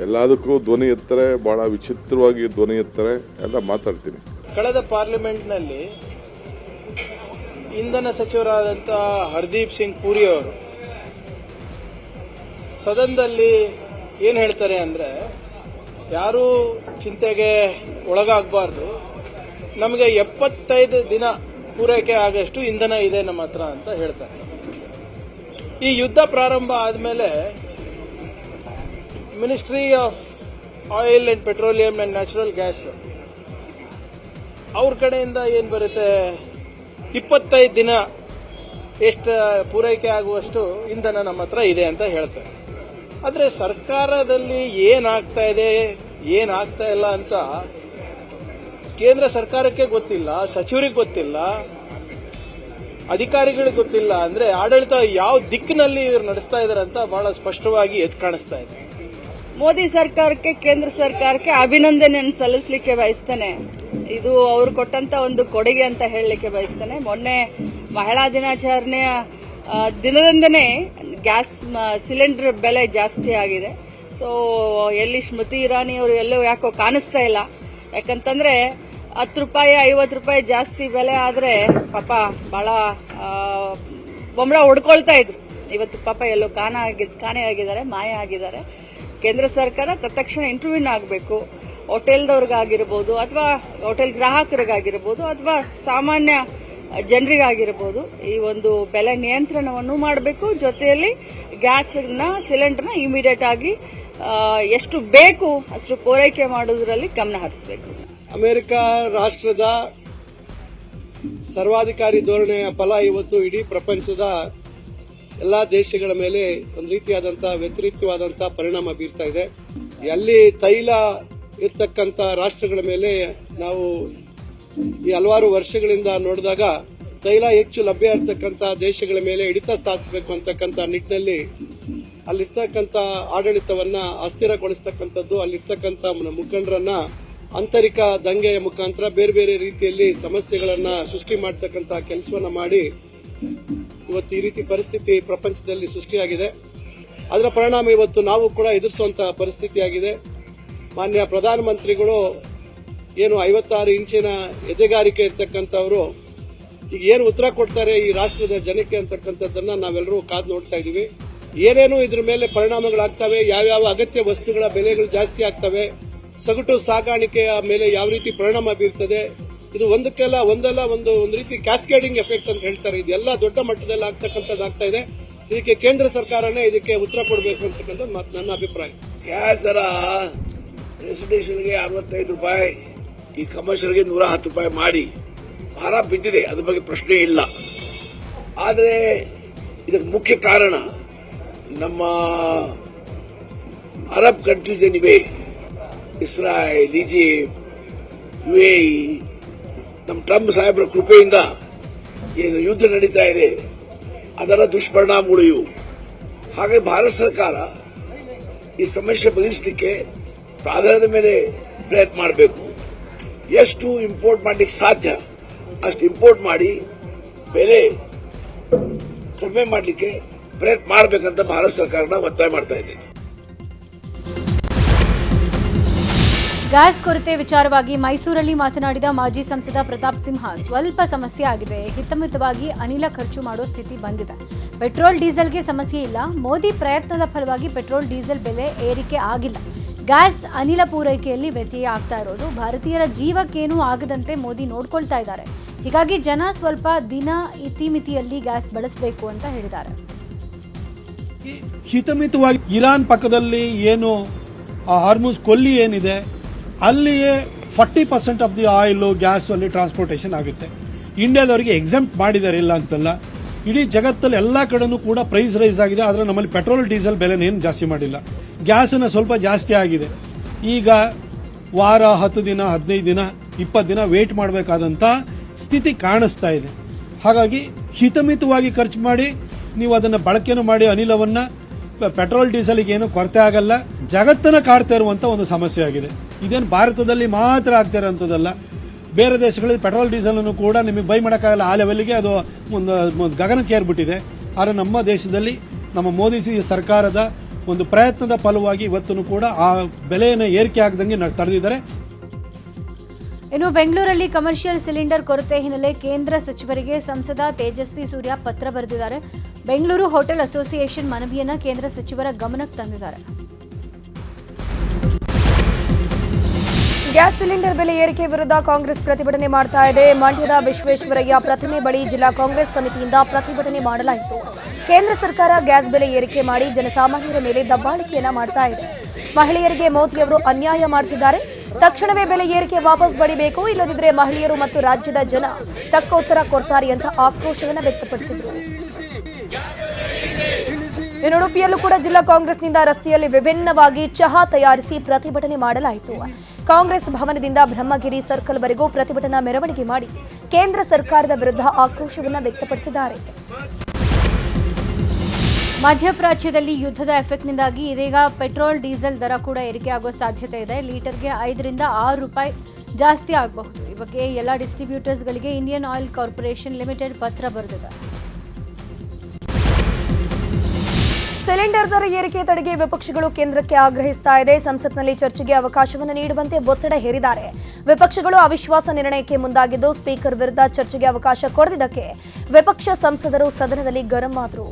[SPEAKER 15] ಎಲ್ಲದಕ್ಕೂ ಧ್ವನಿ ಎತ್ತಾರೆ, ಭಾಳ ವಿಚಿತ್ರವಾಗಿ ಧ್ವನಿ ಎತ್ತಾರೆ. ಎಲ್ಲ ಮಾತಾಡ್ತೀನಿ.
[SPEAKER 16] ಕಳೆದ ಪಾರ್ಲಿಮೆಂಟ್ನಲ್ಲಿ ಇಂಧನ ಸಚಿವರಾದಂಥ ಹರ್ದೀಪ್ ಸಿಂಗ್ ಪುರಿ ಅವರು ಸದನದಲ್ಲಿ ಏನು ಹೇಳ್ತಾರೆ ಅಂದರೆ, ಯಾರೂ ಚಿಂತೆಗೆ ಒಳಗಾಗಬಾರ್ದು, ನಮಗೆ 75 ದಿನ ಪೂರೈಕೆ ಆಗಷ್ಟು ಇಂಧನ ಇದೆ ನಮ್ಮ ಹತ್ರ ಅಂತ ಹೇಳ್ತಾರೆ. ಈ ಯುದ್ಧ ಪ್ರಾರಂಭ ಆದಮೇಲೆ ministry of oil and petroleum and natural gas ಅವ್ರ ಕಡೆಯಿಂದ ಏನು ಬರುತ್ತೆ, 25 ದಿನ ಎಷ್ಟು ಪೂರೈಕೆ ಆಗುವಷ್ಟು ಇಂಧನ ನಮ್ಮ ಹತ್ರ ಇದೆ ಅಂತ ಹೇಳ್ತಾರೆ. ಆದರೆ ಸರ್ಕಾರದಲ್ಲಿ ಏನಾಗ್ತಾ ಇದೆ ಏನಾಗ್ತಾ ಇಲ್ಲ ಅಂತ ಕೇಂದ್ರ ಸರ್ಕಾರಕ್ಕೆ ಗೊತ್ತಿಲ್ಲ, ಸಚಿವರಿಗೆ ಗೊತ್ತಿಲ್ಲ, ಅಧಿಕಾರಿಗಳಿಗೆ ಗೊತ್ತಿಲ್ಲ. ಅಂದರೆ ಆಡಳಿತ ಯಾವ ದಿಕ್ಕಿನಲ್ಲಿ ಇವರು ನಡೆಸ್ತಾ ಇದ್ದಾರೆ ಅಂತ ಬಹಳ ಸ್ಪಷ್ಟವಾಗಿ ಎದ್ದು ಕಾಣಿಸ್ತಾ ಇದೆ.
[SPEAKER 17] ಮೋದಿ ಸರ್ಕಾರಕ್ಕೆ, ಕೇಂದ್ರ ಸರ್ಕಾರಕ್ಕೆ ಅಭಿನಂದನೆಯನ್ನು ಸಲ್ಲಿಸಲಿಕ್ಕೆ ಬಯಸ್ತೇನೆ. ಇದು ಅವರು ಕೊಟ್ಟಂತ ಒಂದು ಕೊಡುಗೆ ಅಂತ ಹೇಳಲಿಕ್ಕೆ ಬಯಸ್ತೇನೆ. ಮೊನ್ನೆ ಮಹಿಳಾ ದಿನಾಚರಣೆಯ ದಿನದಂದನೇ ಗ್ಯಾಸ್ ಸಿಲಿಂಡರ್ ಬೆಲೆ ಜಾಸ್ತಿ ಆಗಿದೆ. ಸೊ ಎಲ್ಲಿ ಸ್ಮೃತಿ ಇರಾನಿ ಅವರು ಎಲ್ಲೋ ಯಾಕೋ ಕಾಣಿಸ್ತಾ ಇಲ್ಲ. ಯಾಕಂತಂದ್ರೆ 10 ರೂಪಾಯಿ 50 ರೂಪಾಯಿ ಜಾಸ್ತಿ ಬೆಲೆ ಆದರೆ ಪಾಪ ಬಹಳ ಬೊಂಬಳ ಹೊಡ್ಕೊಳ್ತಾ ಇದ್ರು. ಇವತ್ತು ಪಾಪ ಎಲ್ಲೋ ಕಾಣೆ ಆಗಿದ್ದಾರೆ, ಮಾಯ ಆಗಿದ್ದಾರೆ. ಕೇಂದ್ರ ಸರ್ಕಾರ ತತ್ಕ್ಷಣ ಇಂಟರ್ವ್ಯೂನ್ ಆಗಬೇಕು. ಹೋಟೆಲ್ದವ್ರಿಗಾಗಿರ್ಬೋದು ಅಥವಾ ಹೋಟೆಲ್ ಗ್ರಾಹಕರಿಗಾಗಿರ್ಬೋದು ಅಥವಾ ಸಾಮಾನ್ಯ ಜನರಿಗಾಗಿರ್ಬೋದು ಈ ಒಂದು ಬೆಲೆ ನಿಯಂತ್ರಣವನ್ನು ಮಾಡಬೇಕು. ಜೊತೆಯಲ್ಲಿ ಗ್ಯಾಸ್ನ ಸಿಲಿಂಡರ್ನ ಇಮಿಡಿಯೇಟ್ ಆಗಿ ಎಷ್ಟು ಬೇಕು ಅಷ್ಟು ಪೂರೈಕೆ ಮಾಡೋದ್ರಲ್ಲಿ ಗಮನ ಹರಿಸಬೇಕು.
[SPEAKER 16] ಅಮೆರಿಕ ರಾಷ್ಟ್ರದ ಸರ್ವಾಧಿಕಾರಿ ಧೋರಣೆಯ ಫಲ ಇವತ್ತು ಇಡೀ ಪ್ರಪಂಚದ ಎಲ್ಲ ದೇಶಗಳ ಮೇಲೆ ಒಂದು ರೀತಿಯಾದಂತಹ ವ್ಯತಿರಿಕ್ತವಾದಂತಹ ಪರಿಣಾಮ ಬೀರ್ತಾ ಇದೆ. ಎಲ್ಲಿ ತೈಲ ಇರ್ತಕ್ಕಂಥ ರಾಷ್ಟ್ರಗಳ ಮೇಲೆ ನಾವು ಈ ಹಲವಾರು ವರ್ಷಗಳಿಂದ ನೋಡಿದಾಗ ತೈಲ ಹೆಚ್ಚು ಲಭ್ಯ ಇರತಕ್ಕಂಥ ದೇಶಗಳ ಮೇಲೆ ಹಿಡಿತ ಸಾಧಿಸಬೇಕು ಅಂತಕ್ಕಂಥ ನಿಟ್ಟಿನಲ್ಲಿ ಅಲ್ಲಿರ್ತಕ್ಕಂಥ ಆಡಳಿತವನ್ನ ಅಸ್ಥಿರಗೊಳಿಸ್ತಕ್ಕಂಥದ್ದು, ಅಲ್ಲಿರ್ತಕ್ಕಂಥ ಮುಖಂಡರನ್ನ ಆಂತರಿಕ ದಂಗೆಯ ಮುಖಾಂತರ ಬೇರೆ ಬೇರೆ ರೀತಿಯಲ್ಲಿ ಸಮಸ್ಯೆಗಳನ್ನ ಸೃಷ್ಟಿ ಮಾಡತಕ್ಕಂಥ ಕೆಲಸವನ್ನ ಮಾಡಿ ಇವತ್ತು ಈ ರೀತಿ ಪರಿಸ್ಥಿತಿ ಪ್ರಪಂಚದಲ್ಲಿ ಸೃಷ್ಟಿಯಾಗಿದೆ. ಅದರ ಪರಿಣಾಮ ಇವತ್ತು ನಾವು ಕೂಡ ಎದುರಿಸುವಂತಹ ಪರಿಸ್ಥಿತಿಯಾಗಿದೆ. ಮಾನ್ಯ ಪ್ರಧಾನಮಂತ್ರಿಗಳು ಏನು 56 ಇಂಚಿನ ಎದೆಗಾರಿಕೆ ಇರ್ತಕ್ಕಂಥವ್ರು ಈಗ ಏನು ಉತ್ತರ ಕೊಡ್ತಾರೆ ಈ ರಾಷ್ಟ್ರದ ಜನಕ್ಕೆ ಅಂತಕ್ಕಂಥದ್ದನ್ನ ನಾವೆಲ್ಲರೂ ಕಾದು ನೋಡ್ತಾ ಇದೀವಿ. ಏನೇನು ಇದ್ರ ಮೇಲೆ ಪರಿಣಾಮಗಳಾಗ್ತವೆ, ಯಾವ್ಯಾವ ಅಗತ್ಯ ವಸ್ತುಗಳ ಬೆಲೆಗಳು ಜಾಸ್ತಿ ಆಗ್ತವೆ, ಸಗಟು ಸಾಗಾಣಿಕೆಯ ಮೇಲೆ ಯಾವ ರೀತಿ ಪರಿಣಾಮ ಬೀರ್ತದೆ, ಇದು ಒಂದಲ್ಲ ಒಂದು ರೀತಿ ಕ್ಯಾಸ್ಕೇಡಿಂಗ್ ಎಫೆಕ್ಟ್ ಅಂತ ಹೇಳ್ತಾರೆ. ಇದೆಲ್ಲ ದೊಡ್ಡ ಮಟ್ಟದಲ್ಲಿ ಆಗ್ತಕ್ಕಂಥದ್ದಾಗ್ತಾ ಇದೆ. ಇದಕ್ಕೆ ಕೇಂದ್ರ ಸರ್ಕಾರನೇ ಇದಕ್ಕೆ ಉತ್ತರ ಕೊಡಬೇಕು ಅಂತಕ್ಕಂಥದ್ದು ನನ್ನ ಅಭಿಪ್ರಾಯ.
[SPEAKER 18] ಗ್ಯಾಸ್ ದರ ರೆಸಿಡೆನ್ಷಿಯಲ್ಗೆ 65 ರೂಪಾಯಿ, ಈ ಕಮರ್ಷಿಯಲ್ಗೆ 110 ರೂಪಾಯಿ ಮಾಡಿ ಭಾರ ಬಿದ್ದಿದೆ, ಅದ್ರ ಬಗ್ಗೆ ಪ್ರಶ್ನೆ ಇಲ್ಲ. ಆದರೆ ಇದಕ್ಕೆ ಮುಖ್ಯ ಕಾರಣ ನಮ್ಮ ಅರಬ್ ಕಂಟ್ರೀಸ್ ಏನಿವೆ, ಇಸ್ರಾಯೇಲ್, ಈಜಿಪ್ಟ್, UAE, ನಮ್ಮ ಟ್ರಂಪ್ ಸಾಹೇಬರ ಕೃಪೆಯಿಂದ ಏನು ಯುದ್ಧ ನಡೀತಾ ಇದೆ ಅದರ ದುಷ್ಪರಿಣಾಮಗಳು ಇವು. ಹಾಗಾಗಿ ಭಾರತ ಸರ್ಕಾರ ಈ ಸಮಸ್ಯೆ ಬಗೆಹರಿಸಲಿಕ್ಕೆ ಪ್ರಾಧಾನ್ಯದ ಮೇಲೆ ಪ್ರಯತ್ನ ಮಾಡಬೇಕು. ಎಷ್ಟು ಇಂಪೋರ್ಟ್ ಮಾಡಲಿಕ್ಕೆ ಸಾಧ್ಯ ಅಷ್ಟು ಇಂಪೋರ್ಟ್ ಮಾಡಿ ಬೆಲೆ ಕಡಿಮೆ ಮಾಡಲಿಕ್ಕೆ ಪ್ರಯತ್ನ ಮಾಡಬೇಕಂತ ಭಾರತ ಸರ್ಕಾರನ ಒತ್ತಾಯ ಮಾಡ್ತಾ ಇದ್ದೇನೆ.
[SPEAKER 3] ಗ್ಯಾಸ್ ಕೊರತೆ ವಿಚಾರವಾಗಿ ಮೈಸೂರಲ್ಲಿ ಮಾತನಾಡಿದ ಮಾಜಿ ಸಂಸದ ಪ್ರತಾಪ್ ಸಿಂಹ, ಸ್ವಲ್ಪ ಸಮಸ್ಯೆ ಆಗಿದೆ, ಹಿತಮಿತವಾಗಿ ಅನಿಲ ಖರ್ಚು ಮಾಡೋ ಸ್ಥಿತಿ ಬಂದಿದೆ. ಪೆಟ್ರೋಲ್ ಡೀಸೆಲ್ಗೆ ಸಮಸ್ಯೆ ಇಲ್ಲ. ಮೋದಿ ಪ್ರಯತ್ನದ ಫಲವಾಗಿ ಪೆಟ್ರೋಲ್ ಡೀಸೆಲ್ ಬೆಲೆ ಏರಿಕೆ ಆಗಿಲ್ಲ. ಗ್ಯಾಸ್ ಅನಿಲ ಪೂರೈಕೆಯಲ್ಲಿ ವ್ಯತ್ಯಯ ಆಗ್ತಾ ಇರೋದು ಭಾರತೀಯರ ಜೀವಕ್ಕೇನೂ ಆಗದಂತೆ ಮೋದಿ ನೋಡ್ಕೊಳ್ತಾ ಇದ್ದಾರೆ. ಹೀಗಾಗಿ ಜನ ಸ್ವಲ್ಪ ದಿನ ಇತಿಮಿತಿಯಲ್ಲಿ ಗ್ಯಾಸ್ ಬಳಸಬೇಕು ಅಂತ ಹೇಳಿದ್ದಾರೆ.
[SPEAKER 19] ಹಿತಮಿತವಾಗಿ ಇರಾನ್ ಪಕ್ಕದಲ್ಲಿ ಏನು ಹಾರ್ಮುಜ್ ಕೊಲ್ಲಿ ಏನಿದೆ ಅಲ್ಲಿಯೇ 40% ಆಫ್ ದಿ ಆಯಿಲ್ ಗ್ಯಾಸ್ ಅಲ್ಲಿ ಟ್ರಾನ್ಸ್ಪೋರ್ಟೇಷನ್ ಆಗುತ್ತೆ. ಇಂಡಿಯಾದವರಿಗೆ ಎಕ್ಸೆಂಪ್ಟ್ ಮಾಡಿದ್ದಾರೆ, ಇಲ್ಲ ಅಂತಲ್ಲ. ಇಡೀ ಜಗತ್ತಲ್ಲಿ ಎಲ್ಲ ಕಡೆನೂ ಕೂಡ ಪ್ರೈಸ್ ರೈಸ್ ಆಗಿದೆ. ಆದರೆ ನಮ್ಮಲ್ಲಿ ಪೆಟ್ರೋಲ್ ಡೀಸೆಲ್ ಬೆಲೆನೇನು ಜಾಸ್ತಿ ಮಾಡಿಲ್ಲ. ಗ್ಯಾಸನ್ನು ಸ್ವಲ್ಪ ಜಾಸ್ತಿ ಆಗಿದೆ. ಈಗ ವಾರ 10 ದಿನ 15 ದಿನ 20 ದಿನ ವೇಟ್ ಮಾಡಬೇಕಾದಂಥ ಸ್ಥಿತಿ ಕಾಣಿಸ್ತಾ ಇದೆ. ಹಾಗಾಗಿ ಹಿತಮಿತವಾಗಿ ಖರ್ಚು ಮಾಡಿ ನೀವು ಅದನ್ನು ಬಳಕೆನೂ ಮಾಡಿ ಅನಿಲವನ್ನು ಪೆಟ್ರೋಲ್ ಡೀಸೆಲ್ಗೆ ಏನು ಕೊರತೆ ಆಗಲ್ಲ. ಜಗತ್ತನ್ನು ಕಾಡ್ತಾ ಇರುವಂಥ ಒಂದು ಸಮಸ್ಯೆ ಆಗಿದೆ. ಇದೇನು ಭಾರತದಲ್ಲಿ ಮಾತ್ರ ಆಗ್ತಾ ಇರೋಂಥದ್ದಲ್ಲ, ಬೇರೆ ದೇಶಗಳಲ್ಲಿ ಪೆಟ್ರೋಲ್ ಡೀಸೆಲನ್ನು ಕೂಡ ನಿಮಗೆ ಬೈ ಮಾಡೋಕ್ಕಾಗಲ್ಲ. ಆ ಲೆವೆಲ್ಗೆ ಅದು ಒಂದು ಗಗನಕ್ಕೆ ಏರ್ಬಿಟ್ಟಿದೆ. ಆದರೆ ನಮ್ಮ ದೇಶದಲ್ಲಿ ನಮ್ಮ ಮೋದಿ ಸರ್ಕಾರದ ಒಂದು ಪ್ರಯತ್ನದ ಫಲವಾಗಿ ಇವತ್ತು ಕೂಡ ಆ ಬೆಲೆಯನ್ನು ಏರಿಕೆ ಆಗದಂಗೆ ತಡೆದಿದ್ದಾರೆ.
[SPEAKER 3] ಇನ್ನು ಬೆಂಗಳೂರಲ್ಲಿ ಕಮರ್ಷಿಯಲ್ ಸಿಲಿಂಡರ್ ಕೊರತೆ ಹಿನ್ನೆಲೆ ಕೇಂದ್ರ ಸಚಿವರಿಗೆ ಸಂಸದ ತೇಜಸ್ವಿ ಸೂರ್ಯ ಪತ್ರ ಬರೆದಿದ್ದಾರೆ. ಬೆಂಗಳೂರು ಹೋಟೆಲ್ ಅಸೋಸಿಯೇಷನ್ ಮನವಿಯನ್ನ ಕೇಂದ್ರ ಸಚಿವರ ಗಮನಕ್ಕೆ ತಂದಿದ್ದಾರೆ.
[SPEAKER 1] ಗ್ಯಾಸ್ ಸಿಲಿಂಡರ್ ಬೆಲೆ ಏರಿಕೆ ವಿರುದ್ಧ ಕಾಂಗ್ರೆಸ್ ಪ್ರತಿಭಟನೆ ಮಾಡ್ತಾ ಇದೆ. ಮಂಡ್ಯದ ವಿಶ್ವೇಶ್ವರಯ್ಯ ಪ್ರತಿಮೆ ಬಳಿ ಜಿಲ್ಲಾ ಕಾಂಗ್ರೆಸ್ ಸಮಿತಿಯಿಂದ ಪ್ರತಿಭಟನೆ ಮಾಡಲಾಯಿತು. ಕೇಂದ್ರ ಸರ್ಕಾರ ಗ್ಯಾಸ್ ಬೆಲೆ ಏರಿಕೆ ಮಾಡಿ ಜನಸಾಮಾನ್ಯರ ಮೇಲೆ ದಬ್ಬಾಳಿಕೆಯನ್ನ ಮಾಡ್ತಾ ಇದೆ. ಮಹಿಳೆಯರಿಗೆ ಮೋದಿಯವರು ಅನ್ಯಾಯ ಮಾಡ್ತಿದ್ದಾರೆ. ತಕ್ಷಣವೇ ಬೆಲೆ ಏರಿಕೆ ವಾಪಸ್ ಪಡಿಬೇಕು, ಇಲ್ಲದಿದ್ದರೆ ಮಹಿಳೆಯರು ಮತ್ತು ರಾಜ್ಯದ ಜನ ತಕ್ಕ ಉತ್ತರ ಕೊಡ್ತಾರೆ ಅಂತ ಆಕ್ರೋಶವನ್ನು ವ್ಯಕ್ತಪಡಿಸಿದರು. ಇನ್ನು ಉಡುಪಿಯಲ್ಲೂ ಕೂಡ ಜಿಲ್ಲಾ ಕಾಂಗ್ರೆಸ್ನಿಂದ ರಸ್ತೆಯಲ್ಲಿ ವಿಭಿನ್ನವಾಗಿ ಚಹಾ ತಯಾರಿಸಿ ಪ್ರತಿಭಟನೆ ಮಾಡಲಾಯಿತು. ಕಾಂಗ್ರೆಸ್ ಭವನದಿಂದ ಬ್ರಹ್ಮಗಿರಿ ಸರ್ಕಲ್ವರೆಗೂ ಪ್ರತಿಭಟನಾ ಮೆರವಣಿಗೆ ಮಾಡಿ ಕೇಂದ್ರ ಸರ್ಕಾರದ ವಿರುದ್ಧ ಆಕ್ರೋಶವನ್ನು ವ್ಯಕ್ತಪಡಿಸಿದ್ದಾರೆ.
[SPEAKER 3] ಮಧ್ಯಪ್ರಾಚ್ಯದಲ್ಲಿ ಯುದ್ಧದ ಎಫೆಕ್ಟ್ನಿಂದಾಗಿ ಇದೀಗ ಪೆಟ್ರೋಲ್ ಡೀಸೆಲ್ ದರ ಕೂಡ ಏರಿಕೆಯಾಗುವ ಸಾಧ್ಯತೆ ಇದೆ. ಲೀಟರ್ಗೆ 5 ರಿಂದ 6 ರೂಪಾಯಿ ಜಾಸ್ತಿ ಆಗಬಹುದು. ಈ ಬಗ್ಗೆ ಎಲ್ಲ ಡಿಸ್ಟ್ರಿಬ್ಯೂಟರ್ಸ್ಗಳಿಗೆ ಇಂಡಿಯನ್ ಆಯಿಲ್ ಕಾರ್ಪೊರೇಷನ್ ಲಿಮಿಟೆಡ್ ಪತ್ರ ಬರೆದಿದೆ.
[SPEAKER 1] ಸಿಲಿಂಡರ್ ದರ ಏರಿಕೆ ತಡೆಗೆ ವಿಪಕ್ಷಗಳು ಕೇಂದ್ರಕ್ಕೆ ಆಗ್ರಹಿಸ್ತಾ ಇದೆ. ಸಂಸತ್ನಲ್ಲಿ ಚರ್ಚೆಗೆ ಅವಕಾಶವನ್ನು ನೀಡುವಂತೆ ಒತ್ತಡ ಹೇರಿದ್ದಾರೆ. ವಿಪಕ್ಷಗಳು ಅವಿಶ್ವಾಸ ನಿರ್ಣಯಕ್ಕೆ ಮುಂದಾಗಿದ್ದು ಸ್ಪೀಕರ್ ವಿರುದ್ಧ ಚರ್ಚೆಗೆ ಅವಕಾಶ ಕೊಡದಿದ್ದಕ್ಕೆ ವಿಪಕ್ಷ ಸಂಸದರು ಸದನದಲ್ಲಿ ಗರಂ ಆದರು.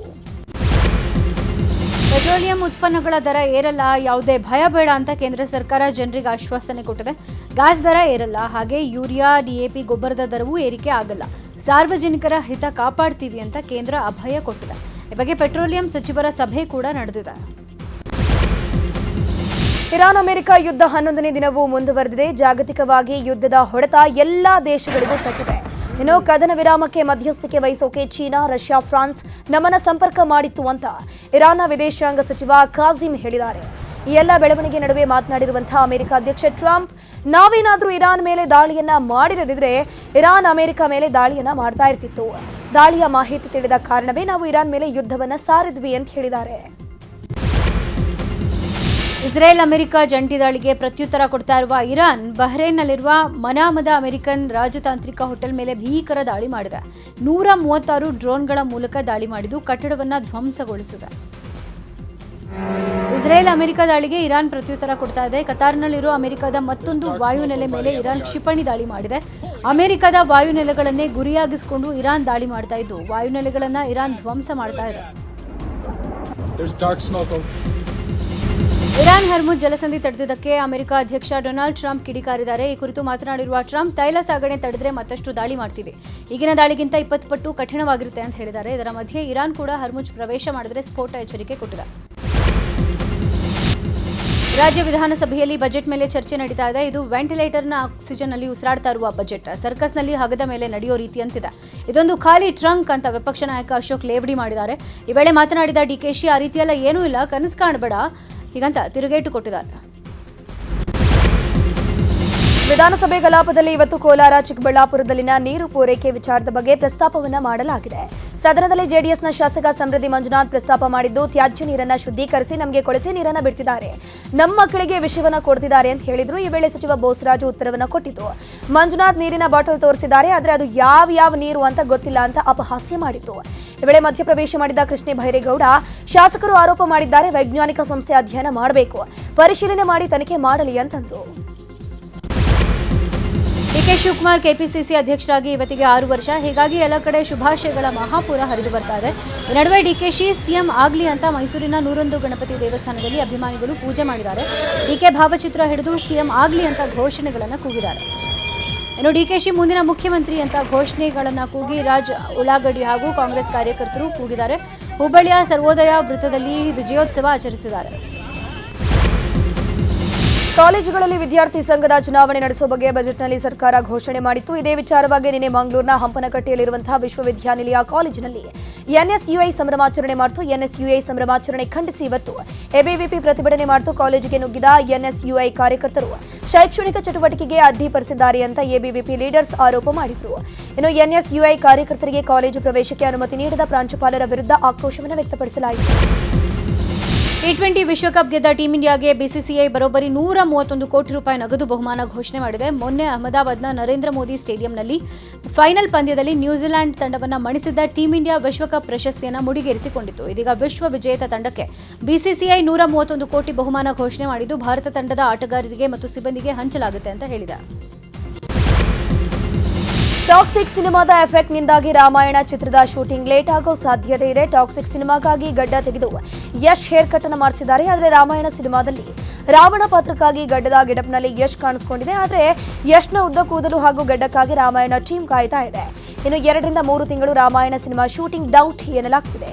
[SPEAKER 3] ಪೆಟ್ರೋಲಿಯಂ ಉತ್ಪನ್ನಗಳ ದರ ಏರಲ್ಲ, ಯಾವುದೇ ಭಯ ಬೇಡ ಅಂತ ಕೇಂದ್ರ ಸರ್ಕಾರ ಜನರಿಗೆ ಆಶ್ವಾಸನೆ ಕೊಟ್ಟಿದೆ. ಗ್ಯಾಸ್ ದರ ಏರಲ್ಲ, ಹಾಗೆ ಯೂರಿಯಾ ಡಿಎಪಿ ಗೊಬ್ಬರದ ದರವೂ ಏರಿಕೆ ಆಗಲ್ಲ. ಸಾರ್ವಜನಿಕರ ಹಿತ ಕಾಪಾಡ್ತೀವಿ ಅಂತ ಕೇಂದ್ರ ಅಭಯ ಕೊಟ್ಟಿದೆ. ಈ ಬಗ್ಗೆ ಪೆಟ್ರೋಲಿಯಂ ಸಚಿವರ ಸಭೆ ಕೂಡ ನಡೆದಿದೆ.
[SPEAKER 1] ಇರಾನ್ ಅಮೆರಿಕ ಯುದ್ಧ 11ನೇ ದಿನವೂ ಮುಂದುವರೆದಿದೆ. ಜಾಗತಿಕವಾಗಿ ಯುದ್ಧದ ಹೊಡೆತ ಎಲ್ಲಾ ದೇಶಗಳಿಗೂ ತಟ್ಟಿದೆ. ಇನ್ನು ಕದನ ವಿರಾಮಕ್ಕೆ ಮಧ್ಯಸ್ಥಿಕೆ ವಹಿಸೋಕೆ ಚೀನಾ, ರಷ್ಯಾ, ಫ್ರಾನ್ಸ್ ನಮ್ಮನ್ನ ಸಂಪರ್ಕ ಮಾಡಿತ್ತು ಅಂತ ಇರಾನ್ನ ವಿದೇಶಾಂಗ ಸಚಿವ ಕಾಸಿಂ ಹೇಳಿದ್ದಾರೆ. ಈ ಎಲ್ಲ ಬೆಳವಣಿಗೆ ನಡುವೆ ಮಾತನಾಡಿರುವಂತಹ ಅಮೆರಿಕ ಅಧ್ಯಕ್ಷ ಟ್ರಂಪ್, ನಾವೇನಾದರೂ ಇರಾನ್ ಮೇಲೆ ದಾಳಿಯನ್ನ ಮಾಡಿರದಿದ್ರೆ ಇರಾನ್ ಅಮೆರಿಕ ಮೇಲೆ ದಾಳಿಯನ್ನ ಮಾಡ್ತಾ ಇರ್ತಿತ್ತು. ದಾಳಿಯ ಮಾಹಿತಿ ತಿಳಿದ ಕಾರಣವೇ ನಾವು ಇರಾನ್ ಮೇಲೆ ಯುದ್ಧವನ್ನ ಸಾರಿದ್ವಿ ಅಂತ ಹೇಳಿದ್ದಾರೆ.
[SPEAKER 3] ಇಸ್ರೇಲ್ ಅಮೆರಿಕ ಜಂಟಿ ದಾಳಿಗೆ ಪ್ರತ್ಯುತ್ತರ ಕೊಡ್ತಾ ಇರುವ ಇರಾನ್ ಬಹ್ರೇನ್ನಲ್ಲಿರುವ ಮನಾಮದ ಅಮೆರಿಕನ್ ರಾಜತಾಂತ್ರಿಕ ಹೋಟೆಲ್ ಮೇಲೆ ಭೀಕರ ದಾಳಿ ಮಾಡಿದೆ. 136 ಡ್ರೋನ್ಗಳ ಮೂಲಕ ದಾಳಿ ಮಾಡಿದ್ದು ಕಟ್ಟಡವನ್ನು ಧ್ವಂಸಗೊಳಿಸಿದೆ. ಇಸ್ರೇಲ್ ಅಮೆರಿಕ ದಾಳಿಗೆ ಇರಾನ್ ಪ್ರತ್ಯುತ್ತರ ಕೊಡ್ತಾ ಇದೆ. ಕತಾರ್ನಲ್ಲಿರುವ ಅಮೆರಿಕದ ಮತ್ತೊಂದು ವಾಯುನೆಲೆ ಮೇಲೆ ಇರಾನ್ ಕ್ಷಿಪಣಿ ದಾಳಿ ಮಾಡಿದೆ. ಅಮೆರಿಕದ ವಾಯುನೆಲೆಗಳನ್ನೇ ಗುರಿಯಾಗಿಸಿಕೊಂಡು ಇರಾನ್ ದಾಳಿ ಮಾಡ್ತಾ ಇದ್ದು ವಾಯುನೆಲೆಗಳನ್ನು ಇರಾನ್ ಧ್ವಂಸ ಮಾಡ್ತಾ ಇದೆ. ಇರಾನ್ ಹರ್ಮುಜ್ ಜಲಸಂಧಿ ತಡೆದಿದ್ದಕ್ಕೆ ಅಮೆರಿಕ ಅಧ್ಯಕ್ಷ ಡೊನಾಲ್ಡ್ ಟ್ರಂಪ್ ಕಿಡಿಕಾರಿದ್ದಾರೆ. ಈ ಕುರಿತು ಮಾತನಾಡಿರುವ ಟ್ರಂಪ್, ತೈಲ ಸಾಗಣೆ ತಡೆದ್ರೆ ಮತ್ತಷ್ಟು ದಾಳಿ ಮಾಡ್ತೀವಿ, ಈಗಿನ ದಾಳಿಗಿಂತ 20 ಪಟ್ಟು ಕಠಿಣವಾಗಿರುತ್ತೆ ಅಂತ ಹೇಳಿದ್ದಾರೆ. ಇದರ ಮಧ್ಯೆ ಇರಾನ್ ಕೂಡ ಹರ್ಮುಜ್ ಪ್ರವೇಶ ಮಾಡಿದ್ರೆ ಸ್ಫೋಟ ಎಚ್ಚರಿಕೆ ಕೊಟ್ಟಿದೆ. ರಾಜ್ಯ ವಿಧಾನಸಭೆಯಲ್ಲಿ ಬಜೆಟ್ ಮೇಲೆ ಚರ್ಚೆ ನಡೀತಾ ಇದೆ. ಇದು ವೆಂಟಿಲೇಟರ್ನ ಆಕ್ಸಿಜನ್ ನಲ್ಲಿ ಉಸಿರಾಡ್ತಾ ಇರುವ ಬಜೆಟ್. ಸರ್ಕಸ್ನಲ್ಲಿ ಹಗದ ಮೇಲೆ ನಡೆಯೋ ರೀತಿಯಂತಿದೆ. ಇದೊಂದು ಖಾಲಿ ಟ್ರಂಕ್ ಅಂತ ವಿಪಕ್ಷ ನಾಯಕ ಅಶೋಕ್ ಲೇವಡಿ ಮಾಡಿದ್ದಾರೆ. ಈ ವೇಳೆ ಮಾತನಾಡಿದ ಡಿಕೆಶಿ, ಆ ರೀತಿಯೆಲ್ಲ ಏನೂ ಇಲ್ಲ, ಕನಸು ಕಾಣಬೇಡ ಹೀಗಂತ ತಿರುಗೇಟು ಕೊಟ್ಟಿದ್ದಾರೆ.
[SPEAKER 1] ವಿಧಾನಸಭೆ ಕಲಾಪದಲ್ಲಿ ಇವತ್ತು ಕೋಲಾರ, ಚಿಕ್ಕಬಳ್ಳಾಪುರದಲ್ಲಿನ ನೀರು ಪೂರೈಕೆ ವಿಚಾರದ ಬಗ್ಗೆ ಪ್ರಸ್ತಾಪವನ್ನ ಮಾಡಲಾಗಿದೆ. ಸದನದಲ್ಲಿ ಜೆಡಿಎಸ್ನ ಶಾಸಕ ಸಮೃದ್ಧಿ ಮಂಜುನಾಥ್ ಪ್ರಸ್ತಾಪ ಮಾಡಿದ್ದು, ತ್ಯಾಜ್ಯ ನೀರನ್ನ ಶುದ್ಧೀಕರಿಸಿ ನಮಗೆ ಕೊಳಚೆ ನೀರನ್ನ ಬಿಡ್ತಿದ್ದಾರೆ, ನಮ್ಮ ಮಕ್ಕಳಿಗೆ ವಿಷಯವನ್ನ ಕೊಡ್ತಿದ್ದಾರೆ ಅಂತ ಹೇಳಿದ್ರು. ಈ ವೇಳೆ ಸಚಿವ ಬೋಸರಾಜು ಉತ್ತರವನ್ನ ಕೊಟ್ಟಿದ್ದು, ಮಂಜುನಾಥ್ ನೀರಿನ ಬಾಟಲ್ ತೋರಿಸಿದ್ದಾರೆ, ಆದರೆ ಅದು ಯಾವ ನೀರು ಅಂತ ಗೊತ್ತಿಲ್ಲ ಅಂತ ಅಪಹಾಸ್ಯ ಮಾಡಿದ್ರು. ಈ ವೇಳೆ ಮಧ್ಯಪ್ರವೇಶ ಮಾಡಿದ ಕೃಷ್ಣ ಬೈರೇಗೌಡ, ಶಾಸಕರು ಆರೋಪ ಮಾಡಿದ್ದಾರೆ, ವೈಜ್ಞಾನಿಕ ಸಂಸ್ಥೆ ಅಧ್ಯಯನ ಮಾಡಬೇಕು, ಪರಿಶೀಲನೆ ಮಾಡಿ ತನಿಖೆ ಮಾಡಲಿ ಅಂತಂದ್ರು.
[SPEAKER 3] ಡಿಕೆ ಶಿವಕುಮಾರ್ ಕೆಪಿಸಿಸಿ ಅಧ್ಯಕ್ಷರಾಗಿ ಇವತ್ತಿಗೆ 6 ವರ್ಷ. ಹೀಗಾಗಿ ಎಲ್ಲ ಕಡೆ ಶುಭಾಶಯಗಳ ಮಹಾಪೂರ ಹರಿದು ಬರ್ತಾ ಇದೆ. ಈ ನಡುವೆ ಡಿಕೆಶಿ ಸಿಎಂ ಆಗ್ಲಿ ಅಂತ ಮೈಸೂರಿನ 101 ಗಣಪತಿ ದೇವಸ್ಥಾನದಲ್ಲಿ ಅಭಿಮಾನಿಗಳು ಪೂಜೆ ಮಾಡಿದ್ದಾರೆ. ಡಿಕೆ ಭಾವಚಿತ್ರ ಹಿಡಿದು ಸಿಎಂ ಆಗ್ಲಿ ಅಂತ ಘೋಷಣೆಗಳನ್ನು ಕೂಗಿದ್ದಾರೆ. ಇನ್ನು ಡಿಕೆಶಿ ಮುಂದಿನ ಮುಖ್ಯಮಂತ್ರಿ ಅಂತ ಘೋಷಣೆಗಳನ್ನು ಕೂಗಿ ರಾಜ್ ಉಳ್ಳಾಗಡ್ಡಿ ಹಾಗೂ ಕಾಂಗ್ರೆಸ್ ಕಾರ್ಯಕರ್ತರು ಕೂಗಿದ್ದಾರೆ. ಹುಬ್ಬಳ್ಳಿಯ ಸರ್ವೋದಯ ವೃತ್ತದಲ್ಲಿ ವಿಜಯೋತ್ಸವ ಆಚರಿಸಿದ್ದಾರೆ.
[SPEAKER 1] ಕಾಲೇಜುಗಳಲ್ಲಿ ವಿದ್ಯಾರ್ಥಿ ಸಂಘದ ಚುನಾವಣೆ ನಡೆಸುವ ಬಗ್ಗೆ ಬಜೆಟ್ನಲ್ಲಿ ಸರ್ಕಾರ ಘೋಷಣೆ ಮಾಡಿತ್ತು. ಇದೇ ವಿಚಾರವಾಗಿ ನಿನ್ನೆ ಮಂಗಳೂರಿನ ಹಂಪನಕಟ್ಟೆಯಲ್ಲಿರುವಂತಹ ವಿಶ್ವವಿದ್ಯಾನಿಲಯ ಕಾಲೇಜಿನಲ್ಲಿ ಎನ್ಎಸ್ಯುಐ ಸಂಭ್ರಮಾಚರಣೆ ಮಾಡಿತು. ಎನ್ಎಸ್ಯುಐ ಸಂಭ್ರಮಾಚರಣೆ ಖಂಡಿಸಿ ಇವತ್ತು ಎಬಿವಿಪಿ ಪ್ರತಿಭಟನೆ ಮಾಡಿತು. ಕಾಲೇಜಿಗೆ ನುಗ್ಗಿದ ಎನ್ಎಸ್ಯುಐ ಕಾರ್ಯಕರ್ತರು ಶೈಕ್ಷಣಿಕ ಚಟುವಟಿಕೆಗೆ ಅಡ್ಡಿಪಡಿಸಿದ್ದಾರೆ ಅಂತ ಎಬಿವಿಪಿ ಲೀಡರ್ಸ್ ಆರೋಪ ಮಾಡಿದರು. ಇನ್ನು ಎನ್ಎಸ್ಯುಐ ಕಾರ್ಯಕರ್ತರಿಗೆ ಕಾಲೇಜು ಪ್ರವೇಶಕ್ಕೆ ಅನುಮತಿ ನೀಡದ ಪ್ರಾಂಶುಪಾಲರ ವಿರುದ್ಧ ಆಕ್ರೋಶವನ್ನು ವ್ಯಕ್ತಪಡಿಸಲಾಯಿತು.
[SPEAKER 3] T20 ವಿಶ್ವಕಪ್ ಗೆದ್ದ ಟೀಂ ಇಂಡಿಯಾಗೆ ಬಿಸಿಸಿಐ ಬರೋಬ್ಬರಿ 131 ಕೋಟಿ ರೂಪಾಯಿ ನಗದು ಬಹುಮಾನ ಘೋಷಣೆ ಮಾಡಿದೆ. ಮೊನ್ನೆ ಅಹಮದಾಬಾದ್ನ ನರೇಂದ್ರ ಮೋದಿ ಸ್ಟೇಡಿಯಂನಲ್ಲಿ ಫೈನಲ್ ಪಂದ್ಯದಲ್ಲಿ ನ್ಯೂಜಿಲೆಂಡ್ ತಂಡವನ್ನು ಮಣಿಸಿದ್ದ ಟೀಂ ಇಂಡಿಯಾ ವಿಶ್ವಕಪ್ ಪ್ರಶಸ್ತಿಯನ್ನು ಮುಡಿಗೇರಿಸಿಕೊಂಡಿತು. ಇದೀಗ ವಿಶ್ವ ವಿಜೇತ ತಂಡಕ್ಕೆ ಬಿಸಿಸಿಐ 131 ಕೋಟಿ ಬಹುಮಾನ ಘೋಷಣೆ ಮಾಡಿದ್ದು ಭಾರತ ತಂಡದ ಆಟಗಾರರಿಗೆ ಮತ್ತು ಸಿಬ್ಬಂದಿಗೆ ಹಂಚಲಾಗುತ್ತೆ ಅಂತ ಹೇಳಿದೆ.
[SPEAKER 1] ಟಾಕ್ಸಿಕ್ ಸಿನಿಮಾದ ಎಫೆಕ್ಟ್ ನಿಂದಾಗಿ ರಾಮಾಯಣ ಚಿತ್ರದ ಶೂಟಿಂಗ್ ಲೇಟ್ ಆಗೋ ಸಾಧ್ಯತೆ ಇದೆ. ಟಾಕ್ಸಿಕ್ ಸಿನಿಮಾಗಾಗಿ ಗಡ್ಡ ತೆಗೆದು ಯಶ್ ಹೇರ್ ಕಟ್ ಅನ್ನು ಮಾಡಿಸಿದ್ದಾರೆ. ಆದರೆ ರಾಮಾಯಣ ಸಿನಿಮಾದಲ್ಲಿ ರಾವಣ ಪಾತ್ರಕ್ಕಾಗಿ ಗಡ್ಡದ ಗೆಟಪ್ನಲ್ಲಿ ಯಶ್ ಕಾಣಿಸಿಕೊಂಡಿದೆ. ಆದರೆ ಯಶ್ನ ಉದ್ದ ಕೂದಲು ಹಾಗೂ ಗಡ್ಡಕ್ಕಾಗಿ ರಾಮಾಯಣ ಟೀಮ್ ಕಾಯ್ತಾ ಇದೆ. ಇನ್ನು 2 ರಿಂದ 3 ತಿಂಗಳು ರಾಮಾಯಣ ಸಿನಿಮಾ ಶೂಟಿಂಗ್ ಡೌಟ್ ಎನ್ನಲಾಗ್ತಿದೆ.